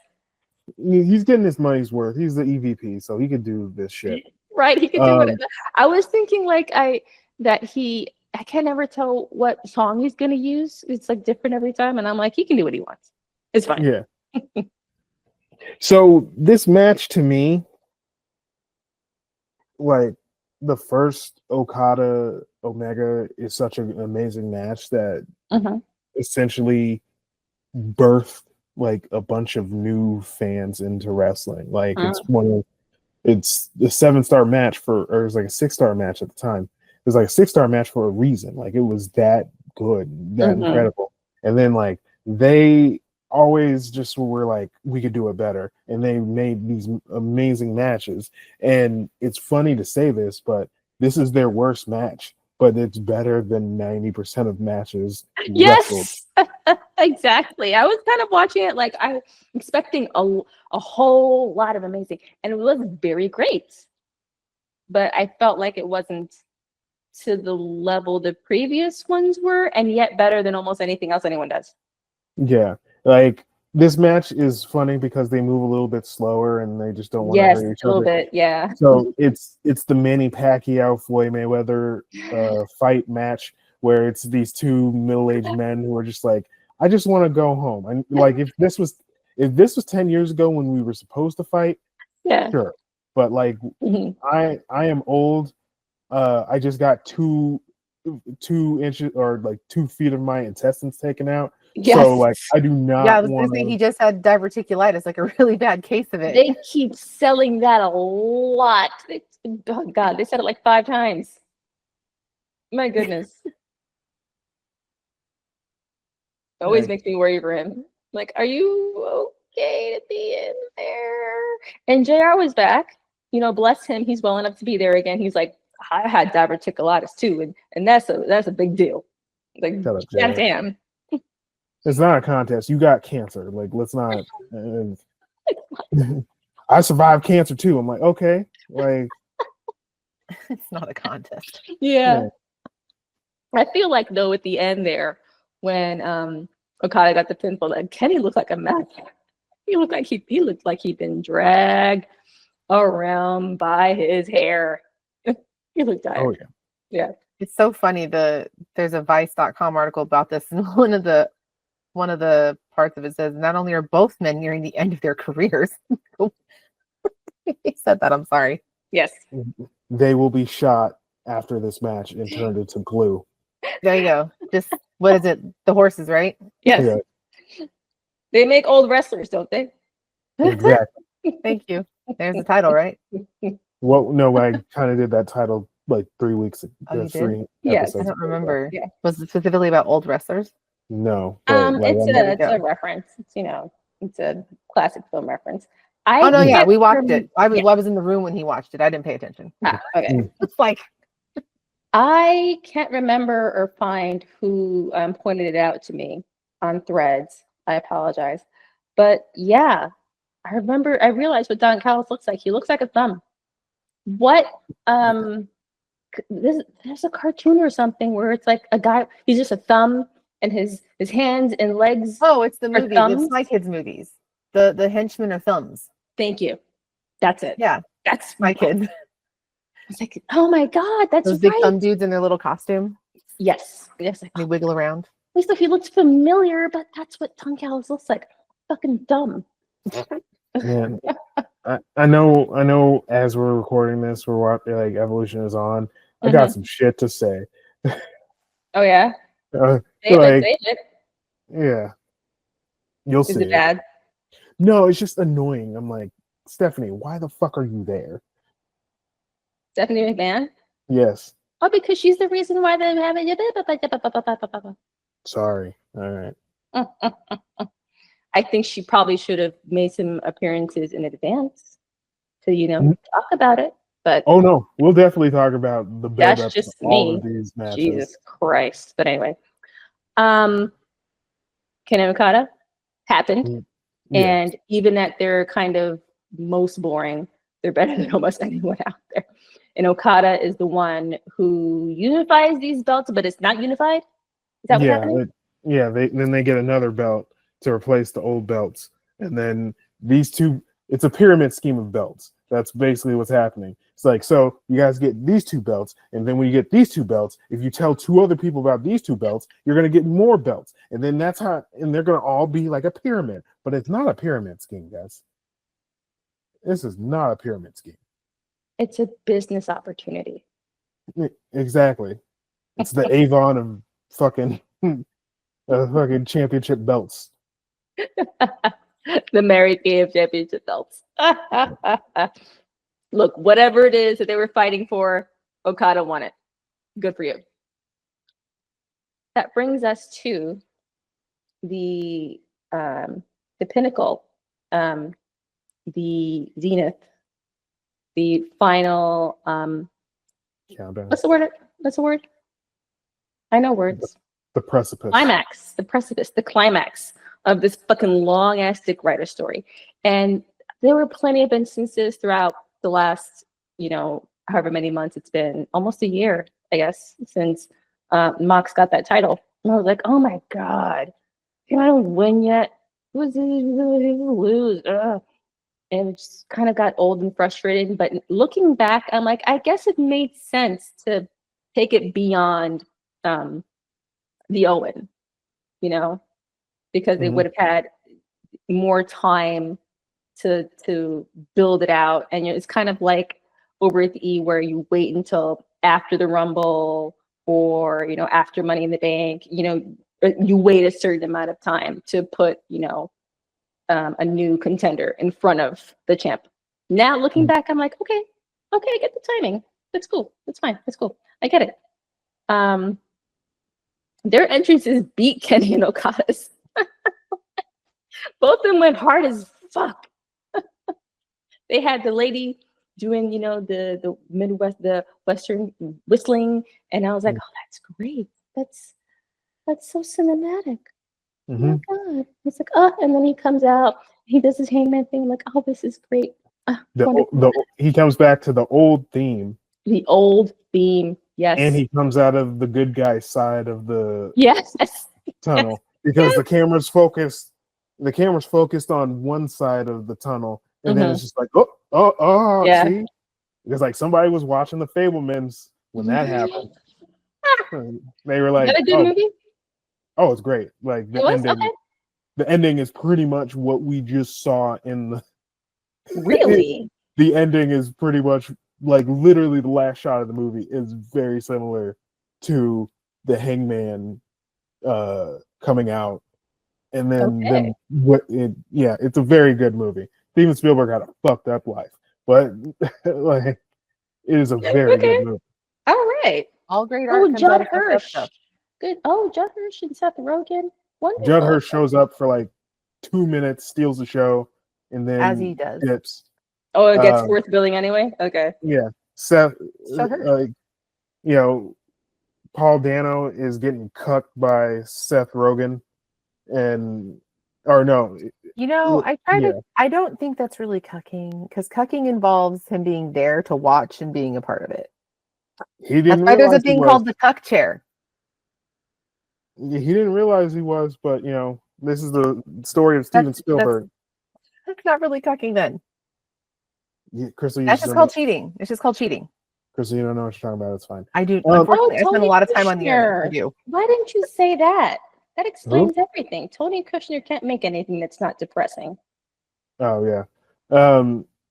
he's getting his money's worth. He's the EVP, so he could do this shit. right. He could do it. Um, I was thinking I can never tell what song he's gonna use. It's like different every time, and I'm like, he can do what he wants. It's fine. Yeah. So this match to me, like the first Okada Omega is such an amazing match that Mhm. essentially birthed like a bunch of new fans into wrestling. Like it's the 7-star match or it was like a 6-star match at the time. It was like a 6-star match for a reason. Like it was that good, that incredible. And then like they always just were like, we could do it better. And they made these amazing matches. And it's funny to say this, but this is their worst match, but it's better than 90% of matches wrestled. Yes, exactly. I was kind of watching it like I was expecting a whole lot of amazing, and it was very great. But I felt like it wasn't to the level the previous ones were, and yet better than almost anything else anyone does. Yeah, like this match is funny because they move a little bit slower and they just don't want to Yes, hurt each a little other. bit, yeah. So it's the Manny Pacquiao Floyd Mayweather fight match where it's these two middle-aged men who are just like, I just want to go home. And like if this was 10 years ago when we were supposed to fight, Yeah. sure. But like Mhm. I am old. I just got 2 inches or like 2 feet of my intestines taken out. Yes. So like I do not Yeah, I was want gonna say he to. just had diverticulitis, like a really bad case of it. They keep selling that a lot. Oh God, they said it like 5 times. My goodness. Always makes me worry for him. Like, are you okay to be in there? And JR was back. You know, bless him. He's well enough to be there again. He's like, I had diverticulitis too, and that's a big deal. Like, Shut up, God JR. damn. It's not a contest. You got cancer. Like, let's not. I survived cancer too. I'm like, okay, like, It's not a contest. Yeah. I feel like though at the end there, when Okada got the pinfall, like Kenny looked like a mess. He looked like he'd been dragged around by his hair. He looked tired. oh yeah. Yeah. It's so funny. There's a Vice.com article about this, and one of the parts of it says not only are both men nearing the end of their careers. He said that. I'm sorry. Yes. They will be shot after this match and turned into glue. There you go. Just what is it? The horses, right? Yes. Yeah, They make old wrestlers, don't they? exactly. Thank you. There's the title, right? Well, no, I kind of did that title like 3 weeks ago. Oh, you did? 3 Yes. episodes I don't ago. remember. Yeah. Was it specifically about old wrestlers? No, but like, It's go. a reference. It's a classic film reference. Oh no, yeah, can't we watched it. I yeah. was in the room when he watched it. I didn't pay attention. Okay. It's like I can't remember or find who pointed it out to me on Threads. I apologize. But yeah, I realized what Don Callis looks like. He looks like a thumb. What there's a cartoon or something where it's like a guy, he's just a thumb and his hands and legs. oh, it's the Or movie. thumbs? It's my kids' movies. The henchmen are thumbs. Thank you. That's it. Yeah, That's my kids. I was like, oh my God, that's Those big right. thumb dudes in their little costume. Yes. Like, They wiggle around. at least if he looks familiar, but that's what Don Callis looks like. Fucking dumb. man, I know. As we're recording this, we're watching like Evolution is on. I got some shit to say. Oh yeah. Like, Say it. yeah, you'll Is see. it bad? No, it's just annoying. I'm like, Stephanie, why the fuck are you there? Stephanie McMahon? Yes. Oh, because she's the reason why they're having it. Sorry. All right. I think she probably should have made some appearances in advance to, talk about it. But Oh no, we'll definitely talk about the build that's up just to all me. of these matches. Jesus Christ. But anyway. Ken and Okada happened. Yeah. And even at their kind of most boring, they're better than almost anyone out there. And Okada is the one who unifies these belts, but it's not unified. Is that what's happening? Then they get another belt to replace the old belts, and then these two. It's a pyramid scheme of belts. That's basically what's happening. It's like, so you guys get these 2 belts, and then when you get these 2 belts, if you tell 2 other people about these 2 belts, you're gonna get more belts, and then that's how, and they're gonna all be like a pyramid. But it's not a pyramid scheme, guys. This is not a pyramid scheme. It's a business opportunity. Exactly. It's the Avon of fucking championship belts. The Mary Kay of championship belts. Look, whatever it is that they were fighting for, Okada won it. Good for you. That brings us to the pinnacle, the zenith, the final. Countdown. What's the word? What's the word? I know words. The precipice. Climax, the precipice, the climax of this fucking long ass Dick Ryder story. And there were plenty of instances throughout the last, however many months it's been, almost a year, I guess, since Mox got that title. And I was like, oh my God, I don't win yet. Lose. Ugh. And it just kind of got old and frustrating. But looking back, I'm like, I guess it made sense to take it beyond the Owen, because they would have had more time to build it out. And it's kind of like over at the E where you wait until after the Rumble or after Money in the Bank. you wait a certain amount of time to put, a new contender in front of the champ. Now looking back, I'm like, okay, I get the timing. That's cool. That's fine. That's cool. I get it. Their entrances beat Kenny and Okada's. Both of them went hard as fuck. They had the lady doing, the Midwest, the Western whistling, and I was like, oh, that's great. That's so cinematic. Oh my god! It's like, and then he comes out. He does his hangman thing. I'm like, oh, this is great. He comes back to the old theme. The old theme, yes. And he comes out of the good guy side of the tunnel because the camera's focused. The camera's focused on one side of the tunnel, and then it's just like, see, because like somebody was watching the Fablemans when that happened. They were like, is that a good movie? Oh, it's great. Like the ending. Okay. The ending is pretty much what we just saw in the. Really? The ending is pretty much like literally the last shot of the movie is very similar to the Hangman coming out, and then it's a very good movie. Steven Spielberg had a fucked up life, but like it is a very good movie. All right. All great art. Oh, Judd Hirsch. Good. Oh, Judd Hirsch and Seth Rogen. Wonderful. Judd Hirsch shows up for like 2 minutes, steals the show, and then as he does. Dips. Oh, it gets worth billing anyway. Okay. Yeah, Seth. Paul Dano is getting cucked by Seth Rogen, I don't think that's really cucking, because cucking involves him being there to watch and being a part of it. That's why there's a thing called the cuck chair. He didn't realize he was, but this is the story of Steven Spielberg. That's not really cucking then. Chrissy, that's just called cheating. It's just called cheating. Chrissy, you don't know what you're talking about. It's fine. I do. Unfortunately, I spend a lot of time on the air. Why didn't you say that? That explains everything. Tony Kushner can't make anything that's not depressing. Oh yeah,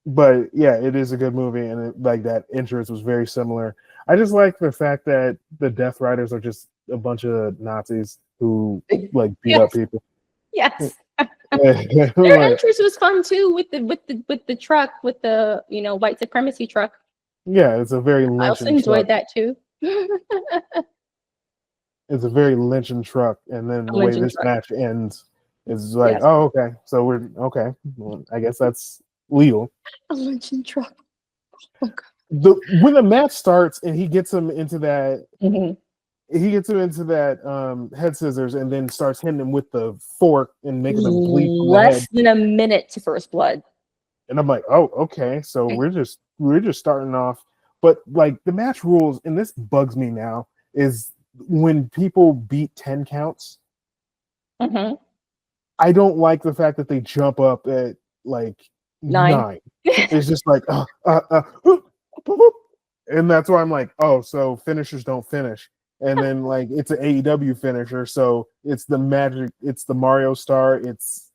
but yeah, it is a good movie, and that entrance was very similar. I just like the fact that the Death Riders are just a bunch of Nazis who like beat up people. Yes. Their entrance was fun too with the truck, with the white supremacy truck. Yeah, it's a very I also enjoyed that too. It's a very Lynching truck, and then the way this match ends is like, oh, okay, so we're okay. Well, I guess that's legal. A Lynching truck. Oh, when the match starts and he gets him into that, head scissors, and then starts hitting him with the fork and making him bleed. Less than a minute to first blood. And I'm like, oh, okay, so we're just starting off. But like the match rules, and this bugs me now, is when people beat 10 counts. I don't like the fact that they jump up at like 9. It's just like and that's why I'm like, oh, so finishers don't finish. And then like it's an AEW finisher, so it's the magic, it's the Mario Star, it's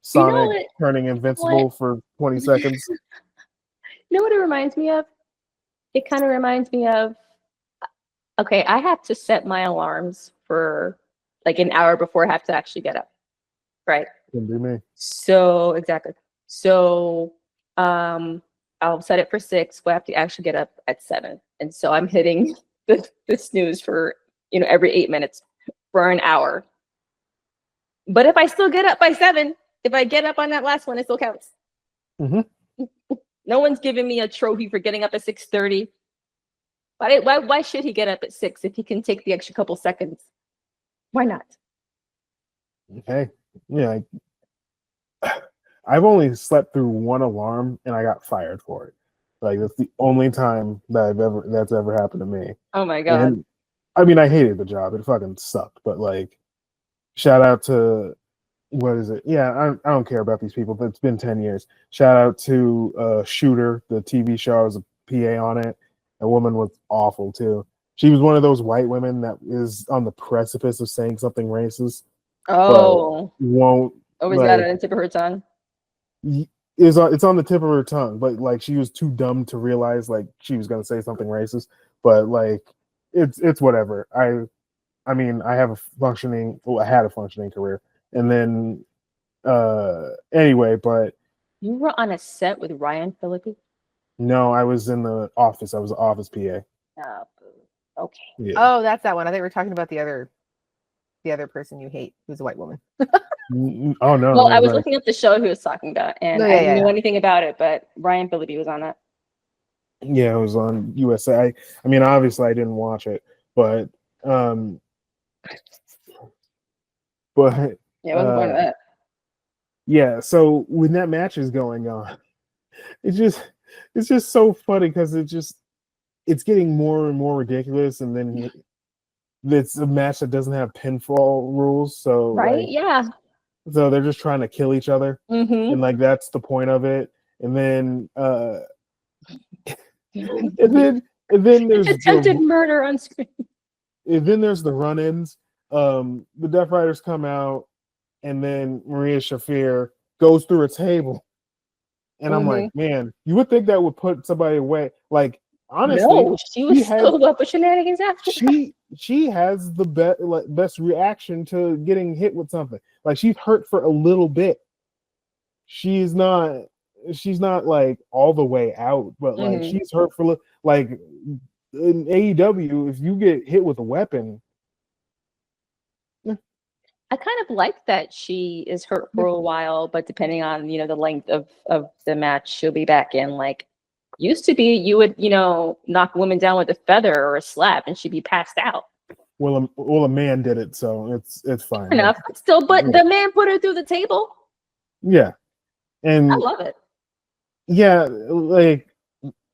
Sonic turning invincible for 20 seconds. You know what it reminds me of? It kind of reminds me of, okay, I have to set my alarms for like an hour before I have to actually get up. Right. Can be me. So exactly. So I'll set it for 6, but I have to actually get up at 7. And so I'm hitting the snooze for every 8 minutes for an hour. But if I still get up by 7, if I get up on that last one, it still counts. No one's giving me a trophy for getting up at 6:30. Why should he get up at 6 if he can take the extra couple seconds? Why not? Okay. Yeah. I've only slept through one alarm and I got fired for it. Like that's the only time that that's ever happened to me. Oh my god. And, I mean, I hated the job. It fucking sucked. But like, shout out to what is it? Yeah, I don't care about these people, but it's been 10 years. Shout out to Shooter, the TV show. I was a PA on it. That woman was awful too. She was one of those white women that is on the precipice of saying something racist. Oh, won't. Always got it on the tip of her tongue. It's on the tip of her tongue, but like she was too dumb to realize like she was gonna say something racist. But like it's whatever. I mean, I had a functioning career, and then anyway, but You were on a set with Ryan Phillippe? no, I was in the office. I was an office PA. Oh, okay. Yeah. Oh, that's that one. I think we're talking about the other person you hate, who's a white woman. Oh no. Well, no, I was right. looking up the show he was talking about, and No, I yeah, didn't know yeah. anything about it, but Ryan Phillippe was on that. Yeah, it was on USA. I mean, obviously, I didn't watch it, but Yeah, I wasn't going to that. yeah. So when that match is going on, it's just so funny because it's getting more and more ridiculous, and then it's a match that doesn't have pinfall rules, so Right? Yeah. so they're just trying to kill each other, Mm-hmm. and like that's the point of it. And then and then there's Attempted murder on screen. and then there's the run-ins. The Death Riders come out, and then Maria Shafir goes through a table, and I'm like, man, you would think that would put somebody away. Like honestly, No, she was still up with shenanigans after that. she has the best reaction to getting hit with something. Like she's hurt for a little bit. She's not like all the way out, but like she's hurt for like in AEW. If you get hit with a weapon, I kind of like that she is hurt for a while, but depending on the length of the match, she'll be back in. Like used to be, you would knock a woman down with a feather or a slap, and she'd be passed out. Well, a man did it, so it's fine. Fair enough, still, but the man put her through the table. Yeah, and I love it. Yeah, like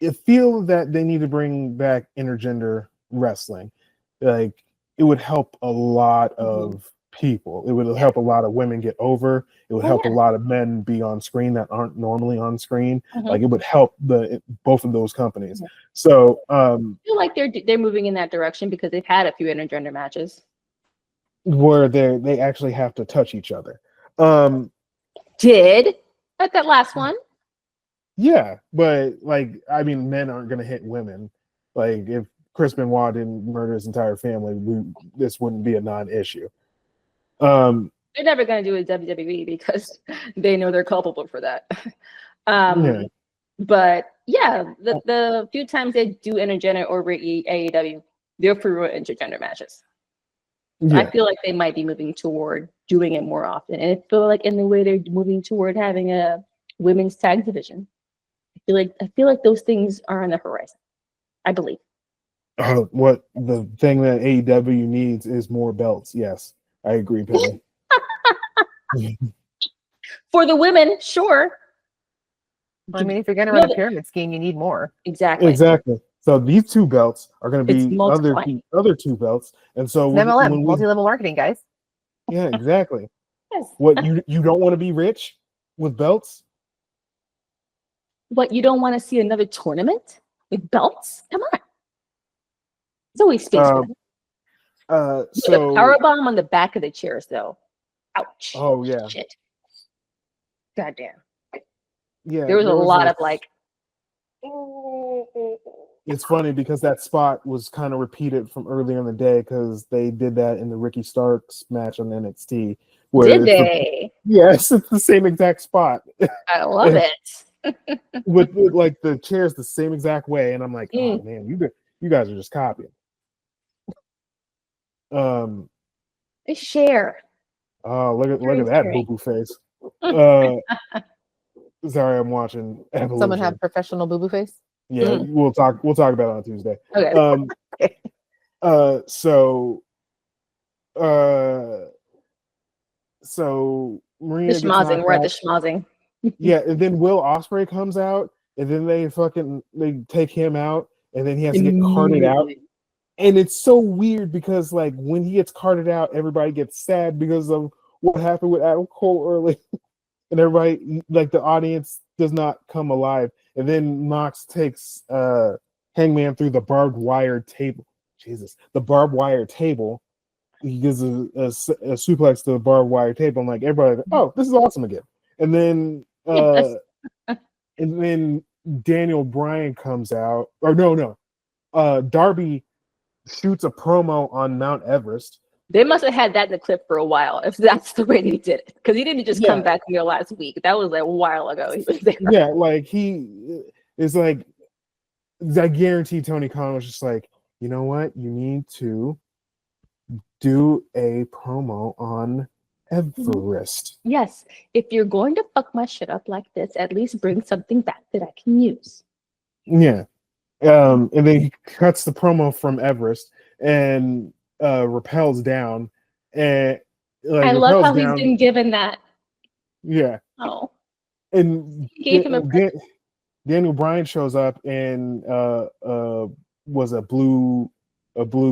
I feel that they need to bring back intergender wrestling. Like it would help a lot of people. It would help a lot of women get over. It would help a lot of men be on screen that aren't normally on screen. Like it would help both of those companies. So I feel like they're moving in that direction because they've had a few intergender matches where they actually have to touch each other. Did at that last one? Yeah, but like I mean, men aren't gonna hit women. Like if Chris Benoit didn't murder his entire family, this wouldn't be a non-issue. They're never going to do it WWE because they know they're culpable for that. But yeah, the few times they do intergender over AEW, they're for real intergender matches. So I feel like they might be moving toward doing it more often, and I feel like in the way they're moving toward having a women's tag division, I feel like those things are on the horizon. I believe. What the thing that AEW needs is more belts. Yes, I agree, Penny. For the women, sure. I mean, if you're going to run a pyramid scheme, you need more. Exactly. So these two belts are going to be other two belts, and so MLM, multi-level marketing, guys. Yeah, exactly. Yes. What you don't want to be rich with belts? What, you don't want to see another tournament with belts? Come on. It's always space for them. So the powerbomb on the back of the chairs, though. Ouch. Oh yeah. Shit. Goddamn. Yeah. There was a lot of like. It's funny because that spot was kind of repeated from earlier in the day because they did that in the Ricky Starks match on NXT. Did they? Yes, it's the same exact spot. I love it. with like the chairs the same exact way, and I'm like, oh man, you guys are just copying. They share. Oh, look at that boo-boo face. Sorry, I'm watching Evolution. Someone have professional boo-boo face? Yeah, we'll talk about it on Tuesday. Okay. So Marina the schmozzing. We're at the schmozzing. Yeah, and then Will Ospreay comes out, and then they take him out, and then he has to get carted out. And it's so weird because like when he gets carted out, everybody gets sad because of what happened with Adam Cole early. And everybody, like the audience, does not come alive. And then Knox takes Hangman through the barbed wire table. Jesus, the barbed wire table. He gives a suplex to the barbed wire table, and like everybody, like, oh, this is awesome again. And then and then Daniel Bryan comes out, or no, Darby shoots a promo on Mount Everest. They must have had that in the clip for a while, if that's the way they did it. Because he didn't just come back here last week. That was like a while ago. He was there. Yeah, like he is like, I guarantee Tony Khan was just like, you know what? You need to do a promo on Everest. Yes. If you're going to fuck my shit up like this, at least bring something back that I can use. Yeah. And then he cuts the promo from Everest and rappels down. And like, I love how down. he's been given that. Yeah. Oh. And He gave him a Daniel Bryan shows up and was a Blue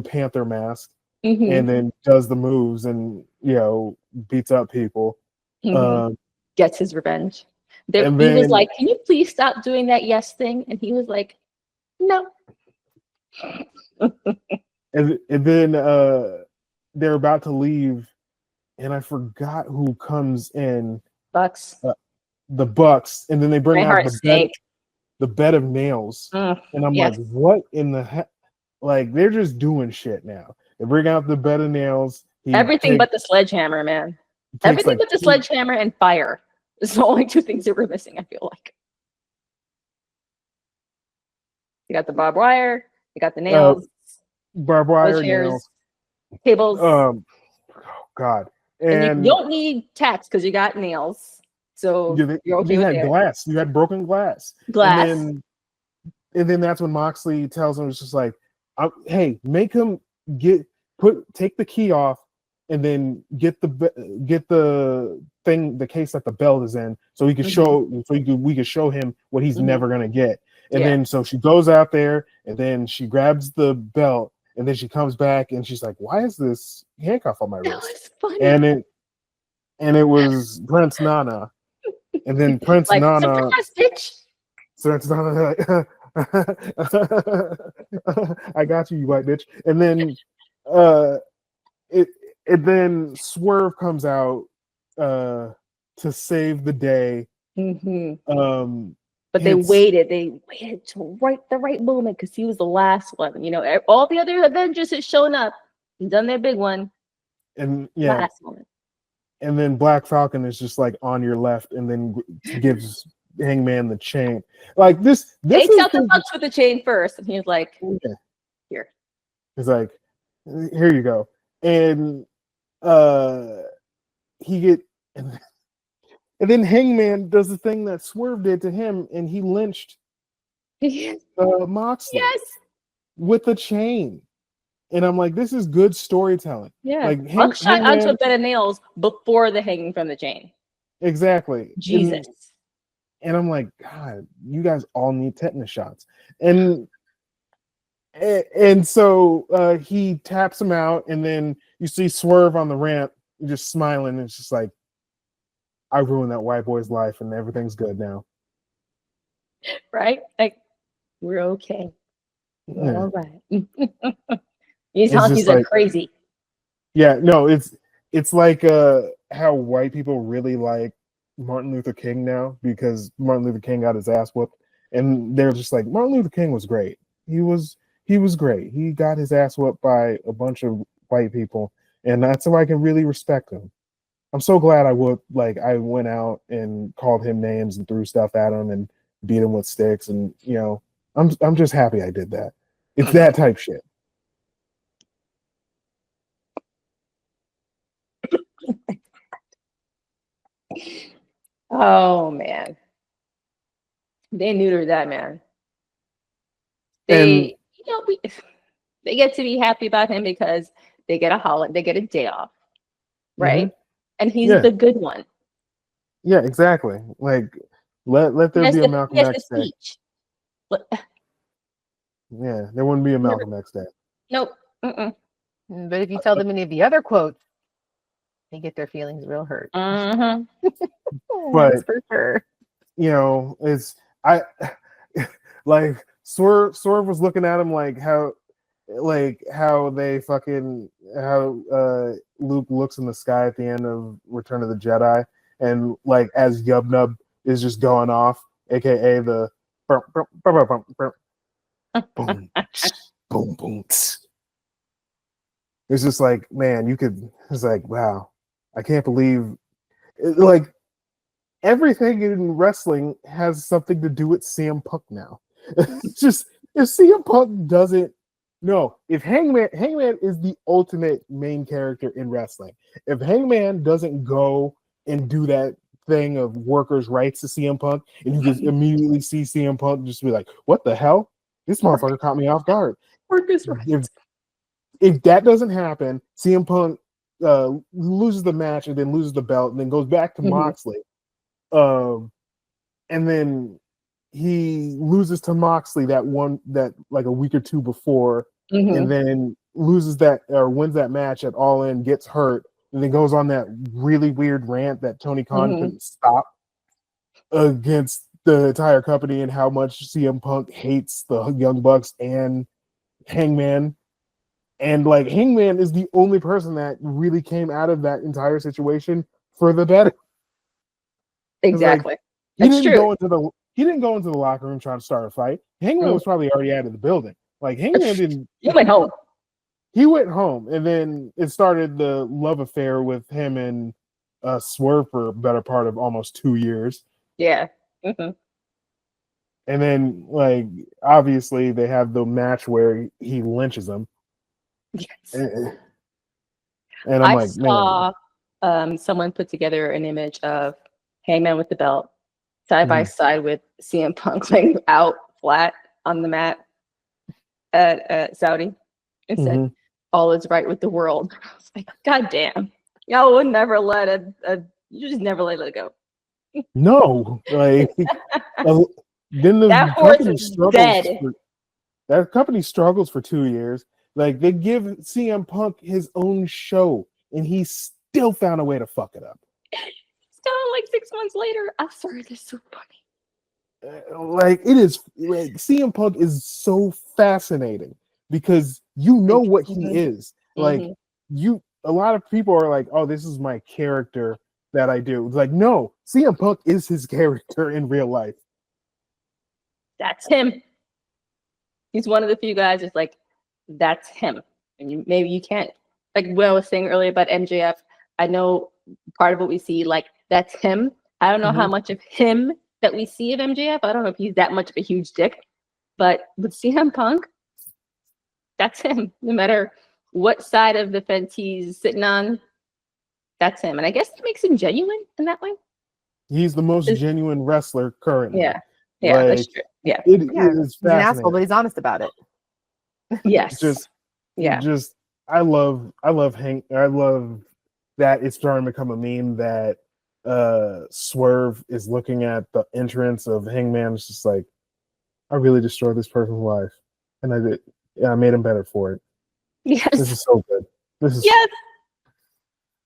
Panther mask, and then does the moves and beats up people. Gets his revenge. He was like, "Can you please stop doing that yes thing?" And he was like, "No." and then they're about to leave, and I forgot who comes in. Bucks. The Bucks, and then they bring out the bed of nails, and I'm like, what in the heck? Like, they're just doing shit now. They bring out the bed of nails. Everything but the sledgehammer, man. Everything but the sledgehammer and fire. It's the only two things that we're missing, I feel like. You got the barbed wire, you got the nails. Barbed wire, chairs, nails. Tables. Oh, God. And you don't need tacks because you got nails. So you're okay you with had that. glass. You had broken glass. And then that's when Moxley tells him, it's just like, hey, make him take the key off, and then get the thing, the case that the belt is in, so he could we could show him what he's never gonna get. And then so she goes out there, and then she grabs the belt, and then she comes back, and she's like, why is this handcuff on my wrist? That was funny. And it was Prince Nana. And then Prince Nana, Prince Nana, I got you, white bitch. And then then Swerve comes out to save the day. But they waited to the right moment because he was the last one. All the other Avengers had shown up and done their big one. And last moment. And then Black Falcon is just like on your left, and then gives Hangman the chain. Like this takes out the Bucks with the chain first, and he's like, "Here." He's like, "Here you go." And and then Hangman does the thing that Swerve did to him, and he lynched Moxley with the chain. And I'm like, this is good storytelling. Yeah, like buckshot onto a bed of nails before the hanging from the chain. Exactly. Jesus. And I'm like, God, you guys all need tetanus shots. And so he taps him out, and then you see Swerve on the ramp, just smiling. And it's just like, I ruined that white boy's life, and everything's good now. Right? Like, we're okay. We're all right. He's like crazy. Yeah, no, it's like how white people really like Martin Luther King now, because Martin Luther King got his ass whooped, and they're just like, Martin Luther King was great. He was great. He got his ass whooped by a bunch of white people, and that's how I can really respect him. I'm so glad I went out and called him names and threw stuff at him and beat him with sticks, and I'm just happy I did that. It's that type shit. Oh man, they neutered that man. They get to be happy about him because they get a holiday, they get a day off, right? And he's the good one. Yeah, exactly. Like let there be a Malcolm X Day. Yeah, there wouldn't be a Malcolm X Day. Nope. But if you tell them any of the other quotes, they get their feelings real hurt. But that's for sure. It's like Swerve was looking at him like how Luke looks in the sky at the end of Return of the Jedi, and like as Yub-Nub is just going off, aka the boom, boom, boom. It's just like, man, it's like, wow, I can't believe, like, everything in wrestling has something to do with CM Punk now. It's just, if CM Punk doesn't, no, if Hangman is the ultimate main character in wrestling. If Hangman doesn't go and do that thing of workers' rights to CM Punk, and you just immediately see CM Punk just be like, what the hell? This motherfucker caught me off guard. Workers' rights. If that doesn't happen, CM Punk loses the match and then loses the belt and then goes back to Moxley. And then he loses to Moxley that like a week or two before, and then loses that or wins that match at All In, gets hurt, and then goes on that really weird rant that Tony Khan couldn't stop against the entire company and how much CM Punk hates the Young Bucks and Hangman. And like Hangman is the only person that really came out of that entire situation for the better. Exactly. Like, That's he didn't go into the locker room trying to start a fight. Hangman was probably already out of the building. Like Hangman didn't. He went home. He went home, and then it started the love affair with him and Swerve for a better part of almost 2 years. Yeah. And then, like, obviously, they have the match where he lynches him. Yes. And I'm like, saw someone put together an image of Hangman with the belt side by side with CM Punk laying out flat on the mat at Saudi and said, all is right with the world. I was like, God damn. Y'all would never let you just never let it go. No. Like, then the that horse company is struggles. dead. That company struggles for 2 years. Like, they give CM Punk his own show, and he still found a way to fuck it up. Still, like 6 months later, I swear this is so funny. Like, it is, like, CM Punk is so fascinating because you know what he is. Like, a lot of people are like, oh, this is my character that I do. It's like, no, CM Punk is his character in real life. That's him. He's one of the few guys that's like, that's him. And maybe you can't, like what I was saying earlier about MJF, I know part of what we see, like, that's him. I don't know how much of him that we see of MJF. I don't know if he's that much of a huge dick. But with CM Punk, that's him. No matter what side of the fence he's sitting on, that's him. And I guess that makes him genuine in that way. He's the most genuine wrestler currently. Yeah. Yeah, like, that's true. Yeah. It is he's an asshole, but he's honest about it. Yes. I love that it's starting to become a meme that Swerve is looking at the entrance of Hangman. It's just like, I really destroyed this person's life, and I did. Yeah, I made him better for it. Yes. This is so good. This is yes.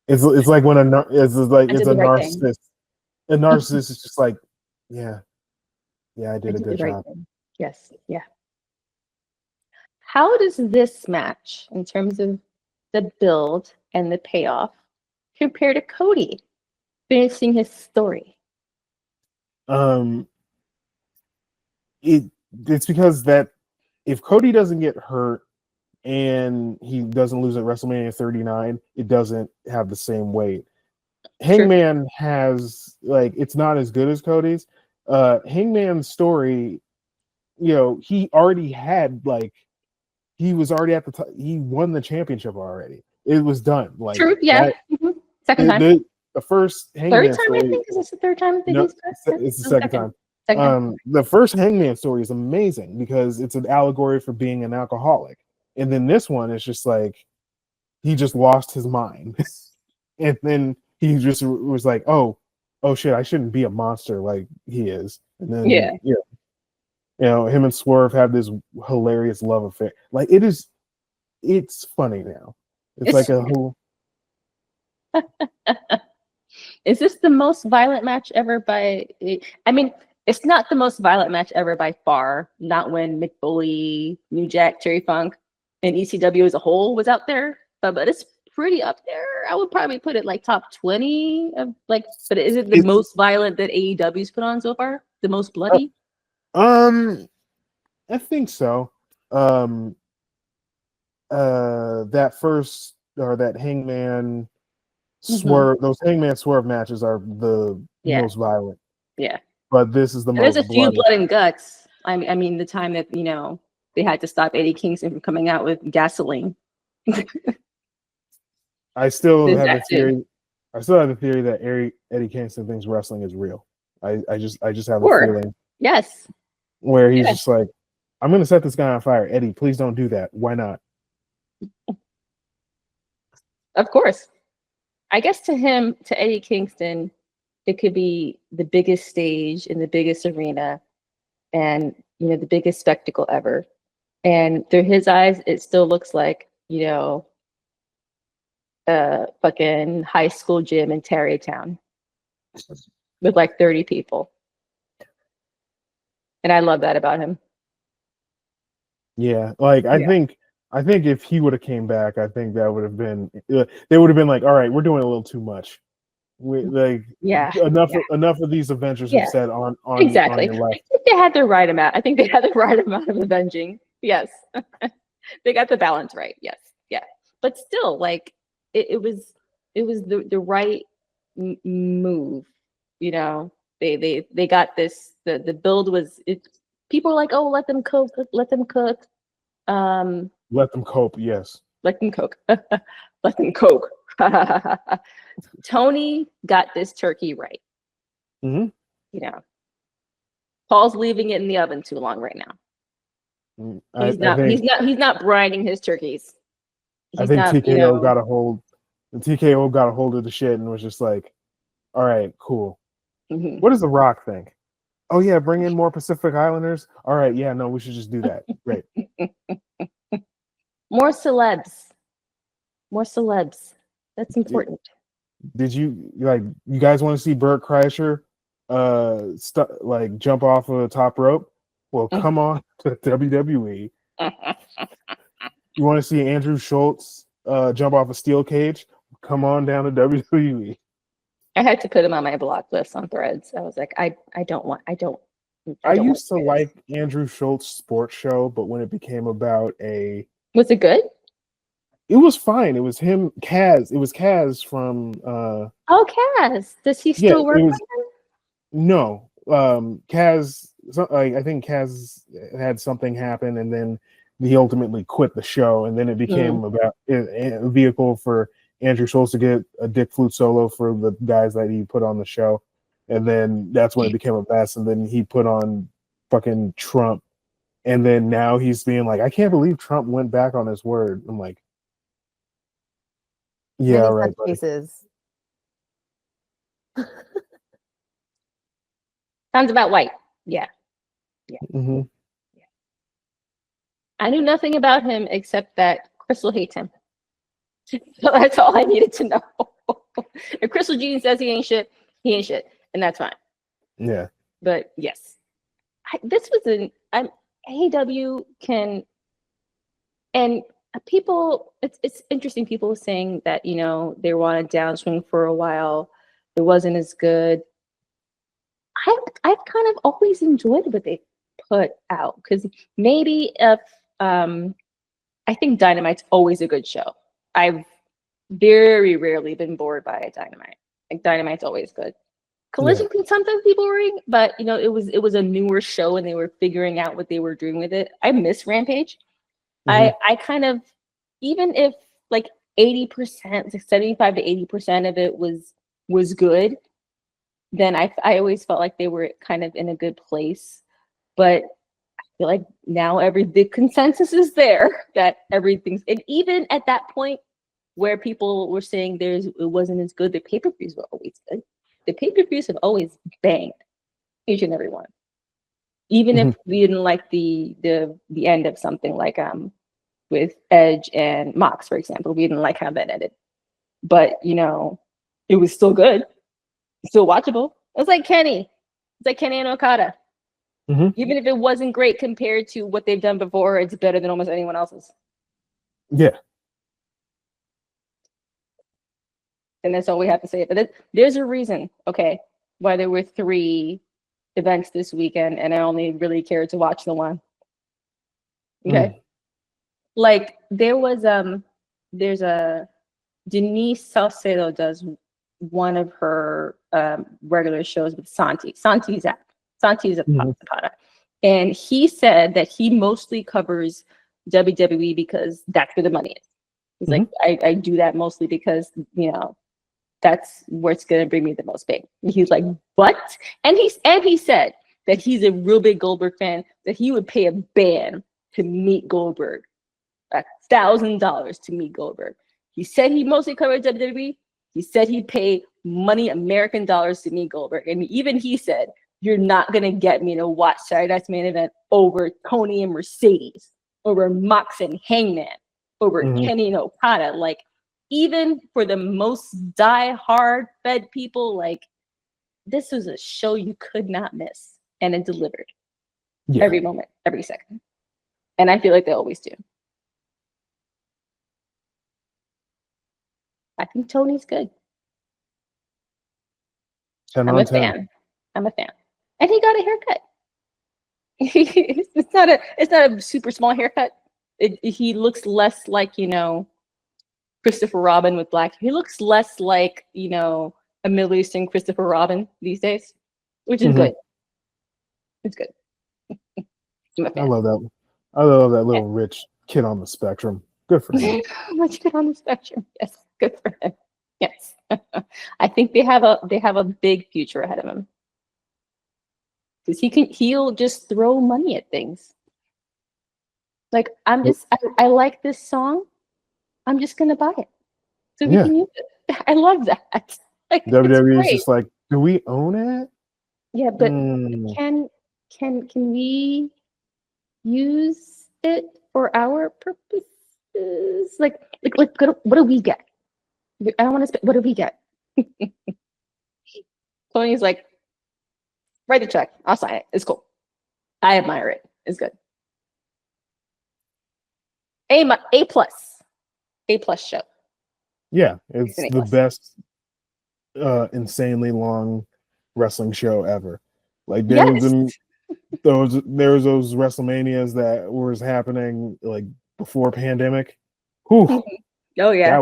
It's like when it's a narcissist. Thing. A narcissist is just like, yeah, I did a good job. Yes, yeah. How does this match, in terms of the build and the payoff, compare to Cody finishing his story? It's because that if Cody doesn't get hurt and he doesn't lose at WrestleMania 39, it doesn't have the same weight. Hangman has, like, it's not as good as Cody's. Hangman's story, he already had, like, he was already at the top. He won the championship already. It was done. Like, true, yeah. Second time. The first Hangman third time, story, I think. Is this the third time? It's the second time. The first Hangman story is amazing because it's an allegory for being an alcoholic, and then this one is just like he just lost his mind, and then he just was like, oh shit, I shouldn't be a monster like he is, and then him and Swerve have this hilarious love affair. Like, it's funny now. It's like a whole. Is this the most violent match ever by? I mean, it's not the most violent match ever by far. Not when Mick Foley, New Jack, Terry Funk, and ECW as a whole was out there, but it's pretty up there. I would probably put it like top 20 of like. But is it the most violent that AEW's put on so far? The most bloody? I think so. that first or that Hangman Mm-hmm. swerve, those Hangman swerve matches are the most violent. Yeah. But this is the And there's most a few bloody. blood and guts. I mean, the time that they had to stop Eddie Kingston from coming out with gasoline. I still There's have that the theory. I still have the theory that Eddie Kingston thinks wrestling is real. I just have a Sure. feeling Yes. where he's just like, I'm gonna set this guy on fire. Eddie, please don't do that. Why not? Of course. I guess to Eddie Kingston, it could be the biggest stage in the biggest arena and, the biggest spectacle ever. And through his eyes, it still looks like, a fucking high school gym in Tarrytown with like 30 people. And I love that about him. Yeah, like I think if he would have came back, I think that would have been they would have been like, all right, we're doing a little too much. We like enough of these Avengers have said on exactly. on your left. I think they had the right amount. I think they had the right amount of avenging. Yes, they got the balance right. Yes, yeah, but still, like it was the right move. They got this. The build was it. People were like, oh, let them cook. Let them cook. Let them cope. Yes. Let them cook. Let them cook. Tony got this turkey right. Mm-hmm. Paul's leaving it in the oven too long right now. He's not brining his turkeys. I think TKO got a hold. The TKO got a hold of the shit and was just like, all right, cool. Mm-hmm. What does The Rock think? Oh yeah, bring in more Pacific Islanders. All right, yeah, no, we should just do that. Great. More celebs. That's important. Did you guys want to see Bert Kreischer jump off of a top rope? Well, come on to WWE. You want to see Andrew Schultz jump off a steel cage? Come on down to WWE. I had to put him on my block list on Threads. I was like, I used to like Andrew Schultz's sports show, but when it became about was it good? It was fine. It was him, Kaz. It was Kaz from Kaz. Does he still work with him? No. Kaz, I think Kaz had something happen and then he ultimately quit the show, and then it became about a vehicle for Andrew Schultz to get a Dick Flute solo for the guys that he put on the show. And then that's when it became a mess. And then he put on fucking Trump. And then now he's being like, I can't believe Trump went back on his word. I'm like, yeah, right. Cases. Sounds about white. Yeah. Mm-hmm. Yeah. I knew nothing about him except that Crystal hates him. So that's all I needed to know. If Crystal Jean says he ain't shit, and that's fine. Yeah. But yes, this was AEW can, and people. It's interesting. People were saying that they were on a downswing for a while. It wasn't as good. I've kind of always enjoyed what they put out, because maybe if I think Dynamite's always a good show. I've very rarely been bored by a Dynamite. Like Dynamite's always good. Collision can sometimes be boring, but it was a newer show and they were figuring out what they were doing with it. I miss Rampage. I kind of, even if like 80%, 75 to 80% of it was good, then I always felt like they were kind of in a good place. But I feel like now the consensus is there that everything's, and even at that point where people were saying it wasn't as good, the pay-per-views were always good. The pay-per-views have always banged, each and every one. Even if we didn't like the end of something like with Edge and Mox, for example, we didn't like how that ended. But it was still good, still watchable. It's like Kenny and Okada. Even if it wasn't great compared to what they've done before, it's better than almost anyone else's. Yeah. And that's all we have to say. But there's a reason, okay, why there were 3 events this weekend, and I only really cared to watch the one. Okay. Like there's a Denise Salcedo does one of her regular shows with Santi. Santi's a Zapata. And he said that he mostly covers WWE because that's where the money is. He's like, I do that mostly because, that's where it's gonna bring me the most pay. And he's like, what? And he said that he's a real big Goldberg fan, that he would pay a band to meet Goldberg, $1,000 to meet Goldberg. He said he mostly covered WWE. He said he'd pay money, American dollars, to meet Goldberg. And even he said, you're not going to get me to watch Saturday Night's Main Event over Tony and Mercedes, over Mox and Hangman, over Kenny and Okada. Like, even for the most die-hard fed people, like, this was a show you could not miss. And it delivered every moment, every second. And I feel like they always do. I think Tony's good. I'm a fan. I'm a fan. And he got a haircut. It's not a super small haircut. He looks less like, Christopher Robin with black. He looks less like, a Middle Eastern Christopher Robin these days, which is good. It's good. I love that. I love that little rich kid on the spectrum. Good for him. Rich kid on the spectrum. Yes, good for him. Yes. I think they have a big future ahead of him. Because he'll just throw money at things. Like, I like this song. I'm just gonna buy it. So we can use it. I love that. Like, WWE is just like, do we own it? Yeah, but can we use it for our purposes? Like what do we get? I don't want to spend. What do we get? Tony's like, write the check. I'll sign it. It's cool. I admire it. It's good. A plus show. Yeah, it's the best insanely long wrestling show ever. Like there was those WrestleManias that was happening like before pandemic. Whew. Oh yeah.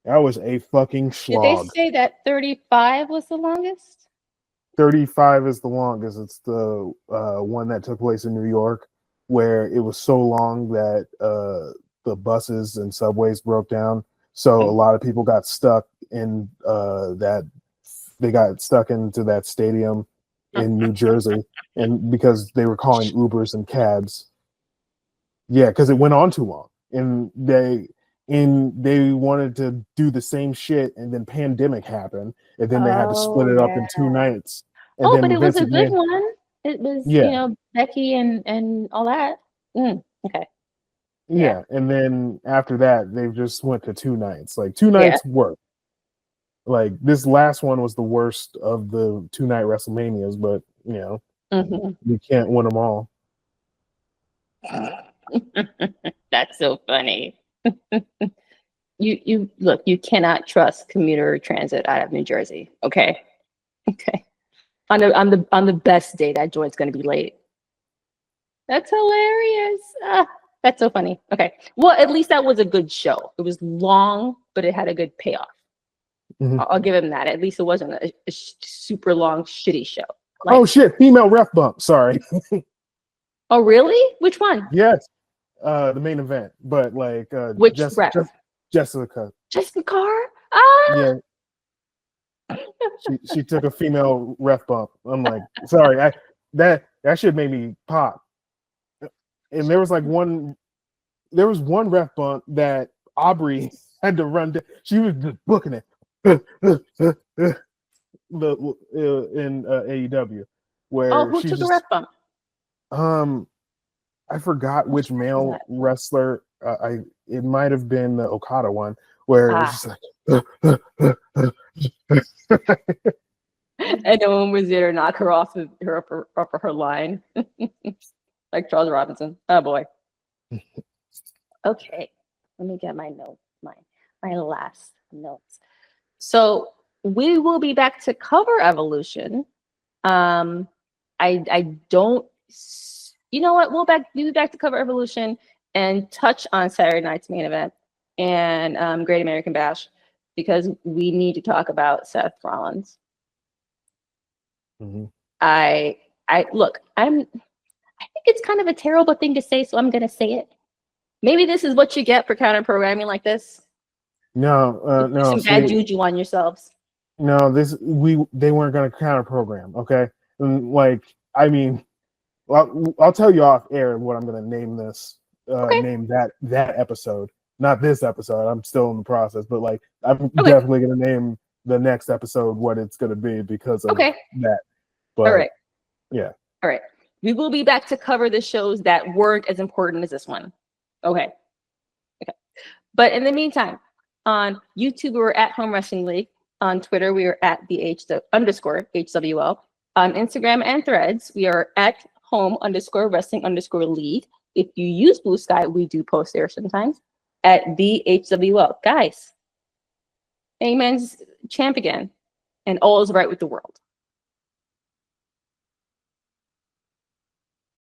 That was a fucking slog. Did they say that 35 was the longest? 35 is the longest. It's the one that took place in New York, where it was so long that the buses and subways broke down. So a lot of people got stuck in they got stuck into that stadium in New Jersey, and because they were calling Ubers and cabs. Yeah, because it went on too long, and they wanted to do the same shit, and then pandemic happened, and then they had to split it up in 2 nights. And then but it was a good one. It was Becky and all that. Okay. Yeah, and then after that, they just went to 2 nights. Like 2 nights work. Like this last one was the worst of the 2-night WrestleManias, but you can't win them all. That's so funny. You look, you cannot trust commuter transit out of New Jersey. Okay. On the best day, that joint's gonna be late. That's hilarious. That's so funny. Okay. Well, at least that was a good show. It was long, but it had a good payoff. I'll give him that. At least it wasn't a super long, shitty show. Like, oh shit! Female ref bump. Sorry. Oh really? Which one? Yes, the main event. But like, which ref? Jessica. Jessica Carr. Yeah. She took a female ref bump. I'm like, sorry. That shit made me pop. And there was one ref bump that Aubrey had to run down. She was just booking it in AEW, where who took a ref bump? I forgot which male wrestler. It might have been the Okada one, where it's just like. And no one was there to knock her off her line. Like Charles Robinson. Oh boy. Okay. Let me get my notes, my last notes. So we will be back to cover Evolution. I don't, you know what? We'll be back to cover Evolution, and touch on Saturday night's main event and Great American Bash, because we need to talk about Seth Rollins. Mm-hmm. I look, I think it's kind of a terrible thing to say, so I'm gonna say it. Maybe this is what you get for counter programming like this. No, Some bad juju on yourselves. No, they weren't gonna counter program, okay? And like, I mean, I'll tell you off air what I'm gonna name this, name that episode. Not this episode. I'm still in the process, but like, I'm definitely gonna name the next episode what it's gonna be because of that. But, all right. Yeah. All right. We will be back to cover the shows that weren't as important as this one. Okay. But in the meantime, on YouTube, we were at Home Wrestling League. On Twitter, we are at the _HWL. On Instagram and Threads, we are at home_wrestling_league. If you use Blue Sky, we do post there sometimes at the HWL. Guys, Amen's champ again, and all is right with the world.